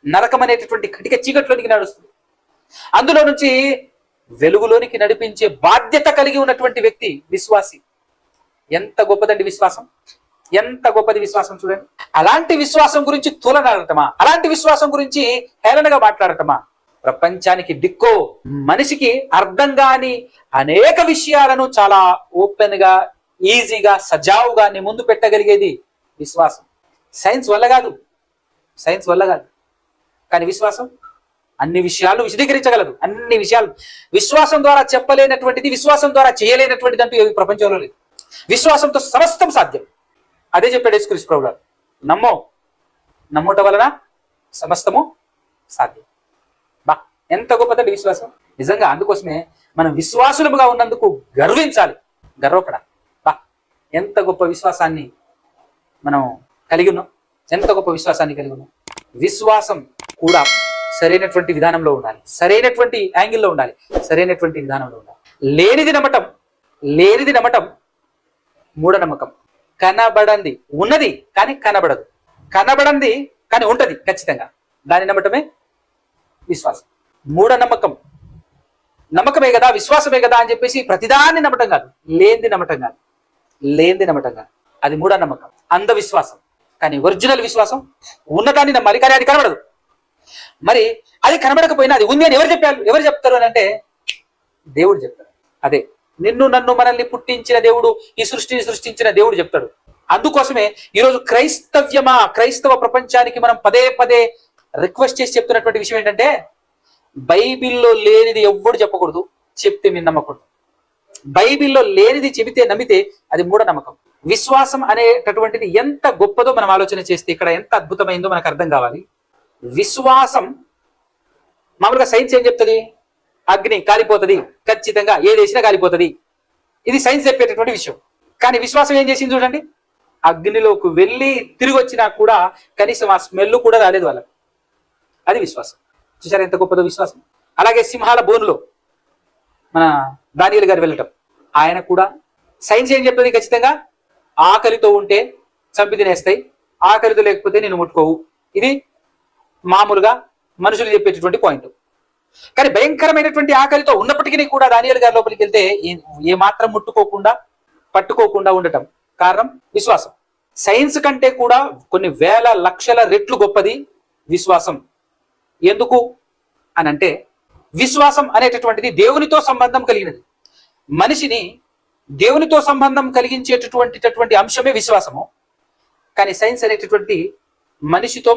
నరకం అనేటటువంటి కటిక చీకటిలోనికి నడుస్తుంది. అందులో నుంచి వెలుగులోనికి నడిపించే బాధ్యత కలిగి ఉన్నటువంటి వ్యక్తి విశ్వాసి. ఎంత గొప్పదండి విశ్వాసం, ఎంత గొప్పది విశ్వాసం చూడండి. అలాంటి విశ్వాసం గురించి తూలనాడటమా? అలాంటి విశ్వాసం గురించి హేళనగా మాట్లాడటమా? ప్రపంచానికి దిక్కో, మనిషికి అర్థం కాని అనేక విషయాలను చాలా ఓపెన్ గా, ఈజీగా, సజావుగా నీ ముందు పెట్టగలిగేది విశ్వాసం. సైన్స్ వల్ల కాదు, సైన్స్ వల్ల కాదు. కానీ విశ్వాసం అన్ని విషయాలు విశదీకరించగలదు. అన్ని విషయాలు విశ్వాసం ద్వారా చెప్పలేనటువంటిది, విశ్వాసం ద్వారా చేయలేనటువంటిది అంటూ ఏది ప్రపంచంలో లేదు. విశ్వాసంతో సమస్తం సాధ్యం. అదే చెప్పాడు యేసుక్రీస్తు ప్రభువు గారు. నమ్ముట వలన సమస్తము సాధ్యం. బా ఎంత గొప్పదండి విశ్వాసం. నిజంగా అందుకోసమే మనం విశ్వాసులముగా ఉన్నందుకు గర్వించాలి, గర్వపడ. బా ఎంత గొప్ప విశ్వాసాన్ని మనం కలిగి ఉన్నాం, ఎంత గొప్ప విశ్వాసాన్ని కలిగి ఉన్నాం. విశ్వాసం కూడా సరైనటువంటి విధానంలో ఉండాలి, సరైనటువంటి యాంగిల్లో ఉండాలి, సరైనటువంటి విధానంలో ఉండాలి. లేనిది నమ్మటం మూఢనమ్మకం. కనబడంది ఉన్నది కానీ కనబడదు, కనబడంది కానీ ఉంటది ఖచ్చితంగా, దాన్ని నమ్మటమే విశ్వాసం. మూఢనమ్మకం నమ్మకమే కదా, విశ్వాసమే కదా అని చెప్పేసి ప్రతిదాన్ని నమ్మటం కాదు, లేనిది నమ్మటం కాదు, అది మూఢనమ్మకం, అంధవిశ్వాసం. కానీ ఒరిజినల్ విశ్వాసం ఉన్నదాన్ని నమ్మాలి, కానీ అది కనబడదు. మరి అది కనబడకపోయినా అది ఉంది అని ఎవరు చెప్తారు అని అంటే దేవుడు చెప్తాడు. అదే నిన్ను నన్ను మనల్ని పుట్టించిన దేవుడు, ఈ సృష్టిని సృష్టించిన దేవుడు చెప్తాడు. అందుకోసమే ఈరోజు క్రైస్తవ ప్రపంచానికి మనం పదే పదే రిక్వెస్ట్ చేసి చెప్తున్నటువంటి విషయం ఏంటంటే, బైబిల్లో లేనిది ఎవ్వడు చెప్పకూడదు, చెప్తే మీరు నమ్మకూడదు. బైబిల్లో లేనిది చెబితే నమ్మితే అది మూఢనమ్మకం. విశ్వాసం అనేటటువంటిది ఎంత గొప్పదో మనం ఆలోచన చేస్తే ఇక్కడ ఎంత అద్భుతమైందో మనకు అర్థం కావాలి. విశ్వాసం మామూలుగా సైన్స్ ఏం చెప్తుంది? అగ్ని కాలిపోతుంది, ఖచ్చితంగా ఏది వేసినా కాలిపోతుంది, ఇది సైన్స్ చెప్పేటటువంటి విషయం. కానీ విశ్వాసం ఏం చేసింది చూడండి, అగ్నిలోకి వెళ్ళి తిరిగి వచ్చినా కూడా కనీసం ఆ స్మెల్ కూడా రాలేదు వాళ్ళకి. అది విశ్వాసం. చూసారా ఎంత గొప్పదో విశ్వాసం. అలాగే సింహాల బోనులో మన దానియేలు గారు వెళ్ళటం, ఆయన కూడా సైన్స్ ఏం చెప్తుంది? ఖచ్చితంగా ఆకలితో ఉంటే చంపి తినేస్తాయి, ఆకలితో లేకపోతే నేను ముట్టుకోవు. ఇది మామూలుగా మనుషులు చెప్పేటటువంటి పాయింట్. కానీ భయంకరమైనటువంటి ఆకలితో ఉన్నప్పటికీ కూడా దానియేలు గారి లోపలికి వెళ్తే ఏ మాత్రం ముట్టుకోకుండా పట్టుకోకుండా ఉండటం కారణం విశ్వాసం. సైన్స్ కంటే కూడా కొన్ని వేల లక్షల రెట్లు గొప్పది విశ్వాసం. ఎందుకు అని అంటే, విశ్వాసం అనేటటువంటిది దేవునితో సంబంధం కలిగినది. మనిషిని దేవునితో సంబంధం కలిగించేటటువంటి అంశమే విశ్వాసము. కానీ సైన్స్ అనేటటువంటి మనిషితో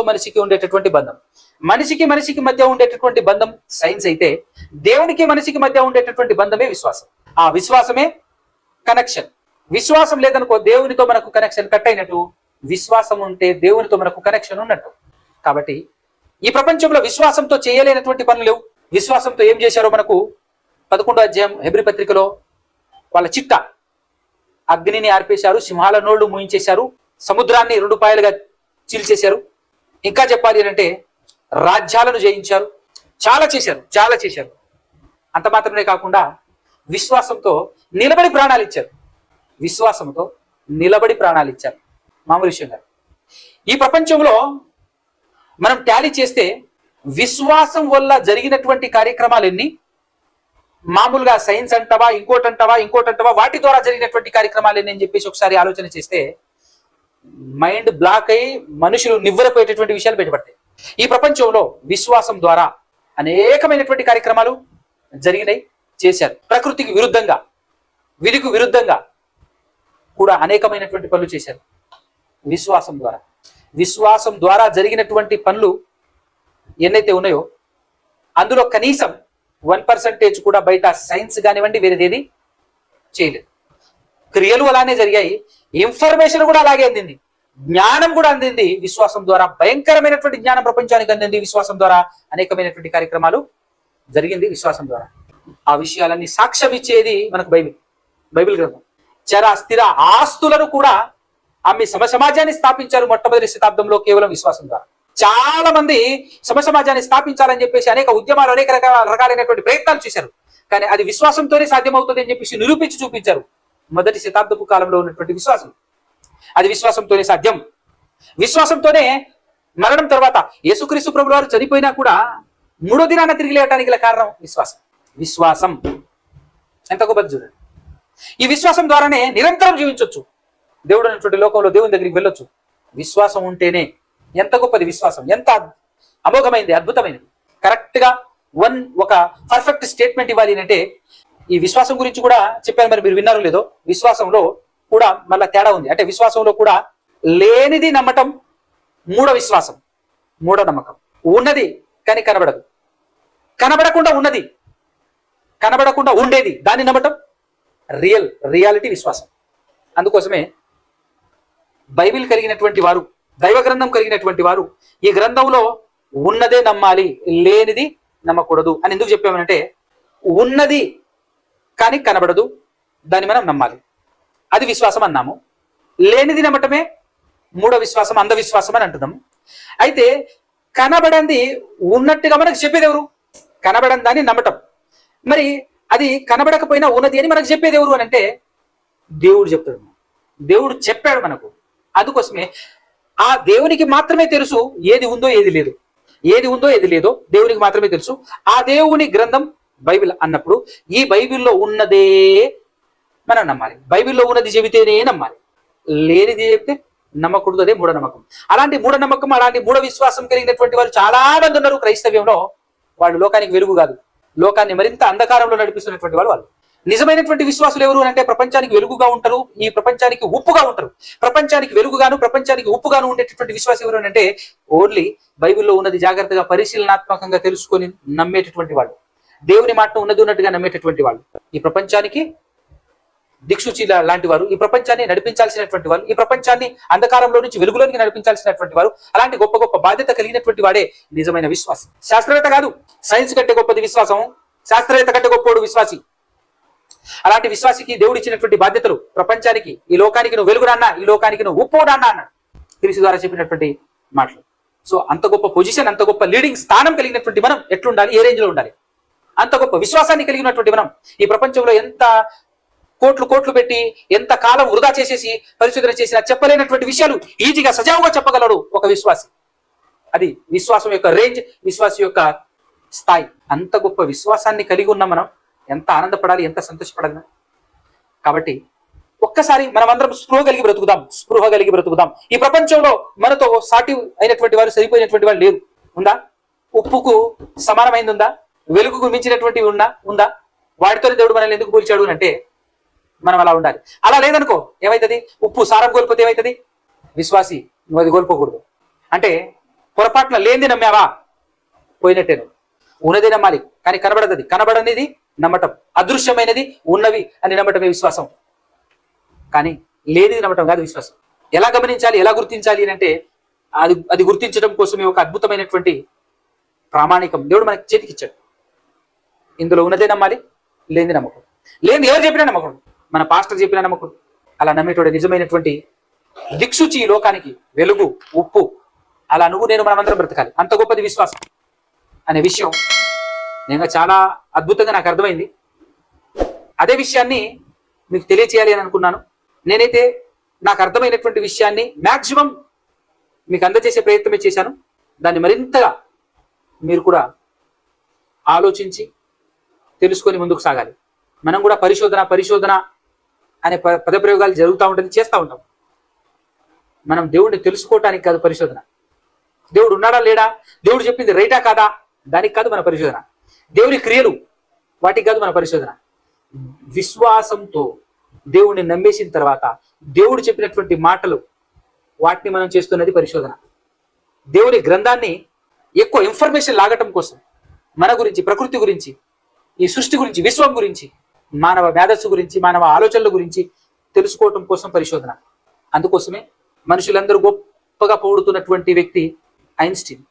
మనిషికి ఉండేటటువంటి బంధం, మనిషికి మధ్య ఉండేటటువంటి బంధం సైన్స్ అయితే, దేవునికి మనిషికి మధ్య ఉండేటటువంటి బంధమే విశ్వాసం. ఆ విశ్వాసమే కనెక్షన్. విశ్వాసం లేదనుకో దేవునితో మనకు కనెక్షన్ కట్ అయినట్టు, విశ్వాసం ఉంటే దేవునితో మనకు కనెక్షన్ ఉన్నట్టు. కాబట్టి ఈ ప్రపంచంలో విశ్వాసంతో చేయలేనటువంటి పనులు లేవు. విశ్వాసంతో ఏం చేశారో మనకు 11వ అధ్యాయం హెబ్రీ పత్రికలో వాళ్ళ చిట్ట, అగ్నిని ఆర్పేశారు, సింహాల నోళ్లు మూయించేశారు, సముద్రాన్ని 2 పాయలుగా చీల్చేశారు. ఇంకా చెప్పాలి అంటే రాజ్యాలను జయించారు, చాలా చేశారు. అంత మాత్రమే కాకుండా విశ్వాసంతో నిలబడి ప్రాణాలు ఇచ్చారు. మామూలు విషయం కాదు. ఈ ప్రపంచంలో మనం టాలీ చేస్తే విశ్వాసం వల్ల జరిగినటువంటి కార్యక్రమాలు ఎన్ని, మామూలుగా సైన్స్ అంటావా ఇంకోటంటావా వాటి ద్వారా జరిగినటువంటి కార్యక్రమాలు ఎన్ని అని చెప్పేసి ఒకసారి ఆలోచన చేస్తే మైండ్ బ్లాక్ అయ్యి మనుషులు నివ్వెరపోయేటటువంటి విషయాలు బయటపడతాయి. ఈ ప్రపంచంలో విశ్వాసం ద్వారా అనేకమైనటువంటి కార్యక్రమాలు జరిగినాయి, చేశారు. ప్రకృతికి విరుద్ధంగా, విధికి విరుద్ధంగా కూడా అనేకమైనటువంటి పనులు చేశారు విశ్వాసం ద్వారా జరిగినటువంటి పనులు ఎన్నైతే ఉన్నాయో అందులో కనీసం 1% కూడా బయట సైన్స్ కానివ్వండి వేరేదేది చేయలేదు. క్రియలు అలానే జరిగాయి, ఇన్ఫర్మేషన్ కూడా అలాగే అందింది, జ్ఞానం కూడా అందింది విశ్వాసం ద్వారా. భయంకరమైనటువంటి జ్ఞానం ప్రపంచానికి అందింది విశ్వాసం ద్వారా. అనేకమైనటువంటి కార్యక్రమాలు జరిగింది విశ్వాసం ద్వారా. ఆ విషయాలన్నీ సాక్ష్యం ఇచ్చేది మనకు బైబిల్ గ్రంథం. చర స్థిర ఆస్తులను కూడా అమ్మి సమాజాన్ని స్థాపించారు మొట్టమొదటి శతాబ్దంలో కేవలం విశ్వాసం ద్వారా. చాలా మంది సమాజాన్ని స్థాపించాలని చెప్పేసి అనేక ఉద్యమాలు, అనేక రకాలైనటువంటి ప్రయత్నాలు చేశారు. కానీ అది విశ్వాసంతోనే సాధ్యమవుతుంది అని చెప్పేసి నిరూపించి చూపించారు మొదటి శతాబ్దపు కాలంలో ఉన్నటువంటి విశ్వాసం. అది విశ్వాసంతోనే సాధ్యం. విశ్వాసంతోనే మరణం తర్వాత యేసుక్రీస్తు ప్రభువు వారు చనిపోయినా కూడా 3వ దినాన తిరిగి లేవటానికి గల కారణం విశ్వాసం. ఎంత గొప్పది చూడండి. ఈ విశ్వాసం ద్వారానే నిరంతరం జీవించవచ్చు, దేవుడు ఉన్నటువంటి లోకంలో దేవుని దగ్గరికి వెళ్ళొచ్చు. విశ్వాసం ఉంటేనే. ఎంత గొప్పది విశ్వాసం, ఎంత అమోఘమైంది, అద్భుతమైనది. కరెక్ట్ గా ఒక పర్ఫెక్ట్ స్టేట్మెంట్ ఇవ్వాలి అంటే ఈ విశ్వాసం గురించి కూడా చెప్పాను, మరి మీరు విన్నారో లేదో. విశ్వాసంలో కూడా మళ్ళా తేడా ఉంది. అంటే విశ్వాసంలో కూడా లేనిది నమ్మటం మూఢ విశ్వాసం, మూఢనమ్మకం. ఉన్నది కానీ కనబడదు, కనబడకుండా ఉన్నది, కనబడకుండా ఉండేది దాన్ని నమ్మటం రియాలిటీ విశ్వాసం. అందుకోసమే బైబిల్ కలిగినటువంటి వారు, దైవ గ్రంథం కలిగినటువంటి వారు ఈ గ్రంథంలో ఉన్నదే నమ్మాలి, లేనిది నమ్మకూడదు అని ఎందుకు చెప్పామనంటే, ఉన్నది కానీ కనబడదు దాన్ని మనం నమ్మాలి, అది విశ్వాసం అన్నాము. లేనిది నమ్మటమే మూఢ విశ్వాసం, అంధవిశ్వాసం అని అంటున్నాము. అయితే కనబడంది ఉన్నట్టుగా మనకు చెప్పేది ఎవరు? కనబడని దాన్ని నమ్మటం. మరి అది కనబడకపోయినా ఉన్నది అని మనకు చెప్పేది ఎవరు అని అంటే దేవుడు చెప్తాడు. దేవుడు చెప్పాడు మనకు. అందుకోసమే ఆ దేవునికి మాత్రమే తెలుసు ఏది ఉందో ఏది లేదు, ఏది ఉందో ఏది లేదో దేవునికి మాత్రమే తెలుసు. ఆ దేవుని గ్రంథం బైబిల్ అన్నప్పుడు ఈ బైబిల్లో ఉన్నదే మనం నమ్మాలి, బైబిల్లో ఉన్నది చెబితేనే నమ్మాలి, లేనిది చెప్తే నమ్మకూడదు. అదే మూఢనమ్మకం. అలాంటి మూఢనమ్మకం, అలాంటి మూఢ విశ్వాసం కలిగినటువంటి వారు చాలా మంది ఉన్నారు క్రైస్తవ్యంలో. వాళ్ళు లోకానికి వెలుగు కాదు, లోకాన్ని మరింత అంధకారంలో నడిపిస్తున్నటువంటి వాళ్ళు. నిజమైనటువంటి విశ్వాసులు ఎవరు అంటే ప్రపంచానికి వెలుగుగా ఉంటారు, ఈ ప్రపంచానికి ఉప్పుగా ఉంటారు. ప్రపంచానికి వెలుగుగాను ప్రపంచానికి ఉప్పుగాను ఉండేటటువంటి విశ్వాసం ఎవరు అంటే ఓన్లీ బైబిల్లో ఉన్నది జాగ్రత్తగా పరిశీలనాత్మకంగా తెలుసుకొని నమ్మేటటువంటి వాళ్ళు, దేవుని మాట ఉన్నది ఉన్నట్టుగా నమ్మేటటువంటి వాళ్ళు, ఈ ప్రపంచానికి దిక్సూచి లాంటి వారు, ఈ ప్రపంచాన్ని నడిపించాల్సినటువంటి వారు, ఈ ప్రపంచాన్ని అంధకారంలో నుంచి వెలుగులోనికి నడిపించాల్సినటువంటి వారు. అలాంటి గొప్ప గొప్ప బాధ్యత కలిగినటువంటి వాడే నిజమైన విశ్వాసం. శాస్త్రవేత్త కాదు, సైన్స్ కంటే గొప్పది విశ్వాసం, శాస్త్రవేత్త కంటే గొప్పవాడు విశ్వాసి. అలాంటి విశ్వాసికి దేవుడు ఇచ్చినటువంటి బాధ్యతలు ప్రపంచానికి, ఈ లోకానికి నువ్వు వెలుగు నాన్న, ఈ లోకానికి నువ్వు ఉప్పు నాన్న అన్నాడు క్రీస్తు ద్వారా చెప్పినటువంటి మాటలు. సో అంత గొప్ప పొజిషన్, అంత గొప్ప లీడింగ్ స్థానం కలిగినటువంటి మనం ఎట్లుండాలి, ఏ రేంజ్ లో ఉండాలి? అంత గొప్ప విశ్వాసాన్ని కలిగినటువంటి మనం ఈ ప్రపంచంలో ఎంత కోట్లు పెట్టి ఎంత కాలం వృధా చేసేసి పరిశోధన చేసినా చెప్పలేనటువంటి విషయాలు ఈజీగా సజావుగా చెప్పగలడు ఒక విశ్వాసి. అది విశ్వాసం యొక్క రేంజ్, విశ్వాసం యొక్క స్థాయి. అంత గొప్ప విశ్వాసాన్ని కలిగి ఉన్న మనం ఎంత ఆనందపడాలి, ఎంత సంతోషపడాలి. కాబట్టి ఒక్కసారి మనం అందరం స్పృహ కలిగి బ్రతుకుదాం. ఈ ప్రపంచంలో మనతో సాటి అయినటువంటి వారు, సరిపోయినటువంటి వారు లేరు. ఉందా? ఉప్పుకు సమానమైంది ఉందా? వెలుగుకు మించినటువంటివి ఉందా? వాటితోనే దేవుడు మనల్ని ఎందుకు పోల్చాడు అంటే మనం అలా ఉండాలి. అలా లేదనుకో ఏమైతుంది? ఉప్పు సారం కోల్పోతే ఏమైతుంది? విశ్వాసి నువ్వు అది కోల్పోకూడదు. అంటే పొరపాటున లేనిది నమ్మావా, పోయినట్టే. నువ్వు ఉన్నది నమ్మాలి, కానీ కనబడది, కనబడనిది నమ్మటం, అదృశ్యమైనది ఉన్నవి అని నమ్మటమే విశ్వాసం, కానీ లేనిది నమ్మటం కాదు విశ్వాసం. ఎలా గమనించాలి, ఎలా గుర్తించాలి అని అంటే అది గుర్తించడం కోసమే ఒక అద్భుతమైనటువంటి ప్రామాణికం దేవుడు మనకి చేతికిచ్చాడు. ఇందులో ఉన్నదే నమ్మాలి, లేనిది నమ్మకం. లేనిది ఎవరు చెప్పినా నమ్మకం, మన పాస్టర్ చెప్పినా నమ్మకం. అలా నమ్మేటోడే నిజమైనటువంటి దిక్సూచి, ఈ లోకానికి వెలుగు, ఉప్పు. అలా నువ్వు నేను మనమందరం బ్రతకాలి. అంత గొప్పది విశ్వాసం అనే విషయం నేను చాలా అద్భుతంగా నాకు అర్థమైంది. అదే విషయాన్ని మీకు తెలియచేయాలి అని అనుకున్నాను. నేనైతే నాకు అర్థమైనటువంటి విషయాన్ని మ్యాక్సిమం మీకు అందజేసే ప్రయత్నమే చేశాను. దాన్ని మరింతగా మీరు కూడా ఆలోచించి తెలుసుకొని ముందుకు సాగాలి. మనం కూడా పరిశోధన అనే పదప్రయోగాలు జరుగుతూ ఉంటుంది, చేస్తూ ఉంటాం. మనం దేవుడిని తెలుసుకోవటానికి కాదు పరిశోధన. దేవుడు ఉన్నాడా లేడా, దేవుడు చెప్పింది రైటా కాదా, దానికి కాదు మన పరిశోధన. దేవుని క్రియలు, వాటికి కాదు మన పరిశోధన. విశ్వాసంతో దేవుడిని నమ్మేసిన తర్వాత దేవుడు చెప్పినటువంటి మాటలు, వాటిని మనం చేస్తున్నది పరిశోధన. దేవుని గ్రంథాన్ని ఎక్కువ ఇన్ఫర్మేషన్ లాగటం కోసం, మన గురించి, ప్రకృతి గురించి, ఈ సృష్టి గురించి, విశ్వం గురించి, మానవ మేధస్సు గురించి, మానవ ఆలోచనల గురించి తెలుసుకోవటం కోసం పరిశోధన. అందుకోసమే మనుషులందరూ గొప్పగా పొగుడుతున్నటువంటి వ్యక్తి ఐన్స్టీన్.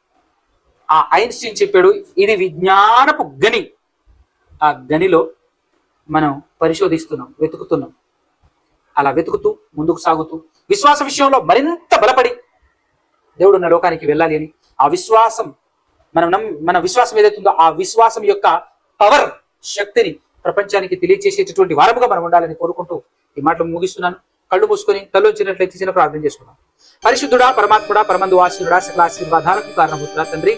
ఆ ఐన్స్టీన్ చెప్పాడు, ఇది విజ్ఞానపు గని. ఆ గనిలో మనం పరిశోధిస్తున్నాం, వెతుకుతున్నాం. అలా వెతుకుతూ ముందుకు సాగుతూ విశ్వాస విషయంలో మరింత బలపడి దేవుడు ఉన్న లోకానికి వెళ్ళాలి అని ఆ విశ్వాసం, మన విశ్వాసం ఏదైతుందో ఆ విశ్వాసం యొక్క పవర్, శక్తిని ప్రపంచానికి తెలియజేసేటటువంటి వారముగా మనం ఉండాలని కోరుకుంటూ ఈ మాటలు ముగిస్తున్నాను. కళ్ళు మూసుకొని తల్లోంచినట్లయితే చిన్న ప్రార్థన చేసుకున్నాం. పరిశుద్ధుడా, పరమాత్ముడా, పరమందు వాసుడా, సకల ఆశీర్వాదాలకు కారణభూతుడా తండ్రి,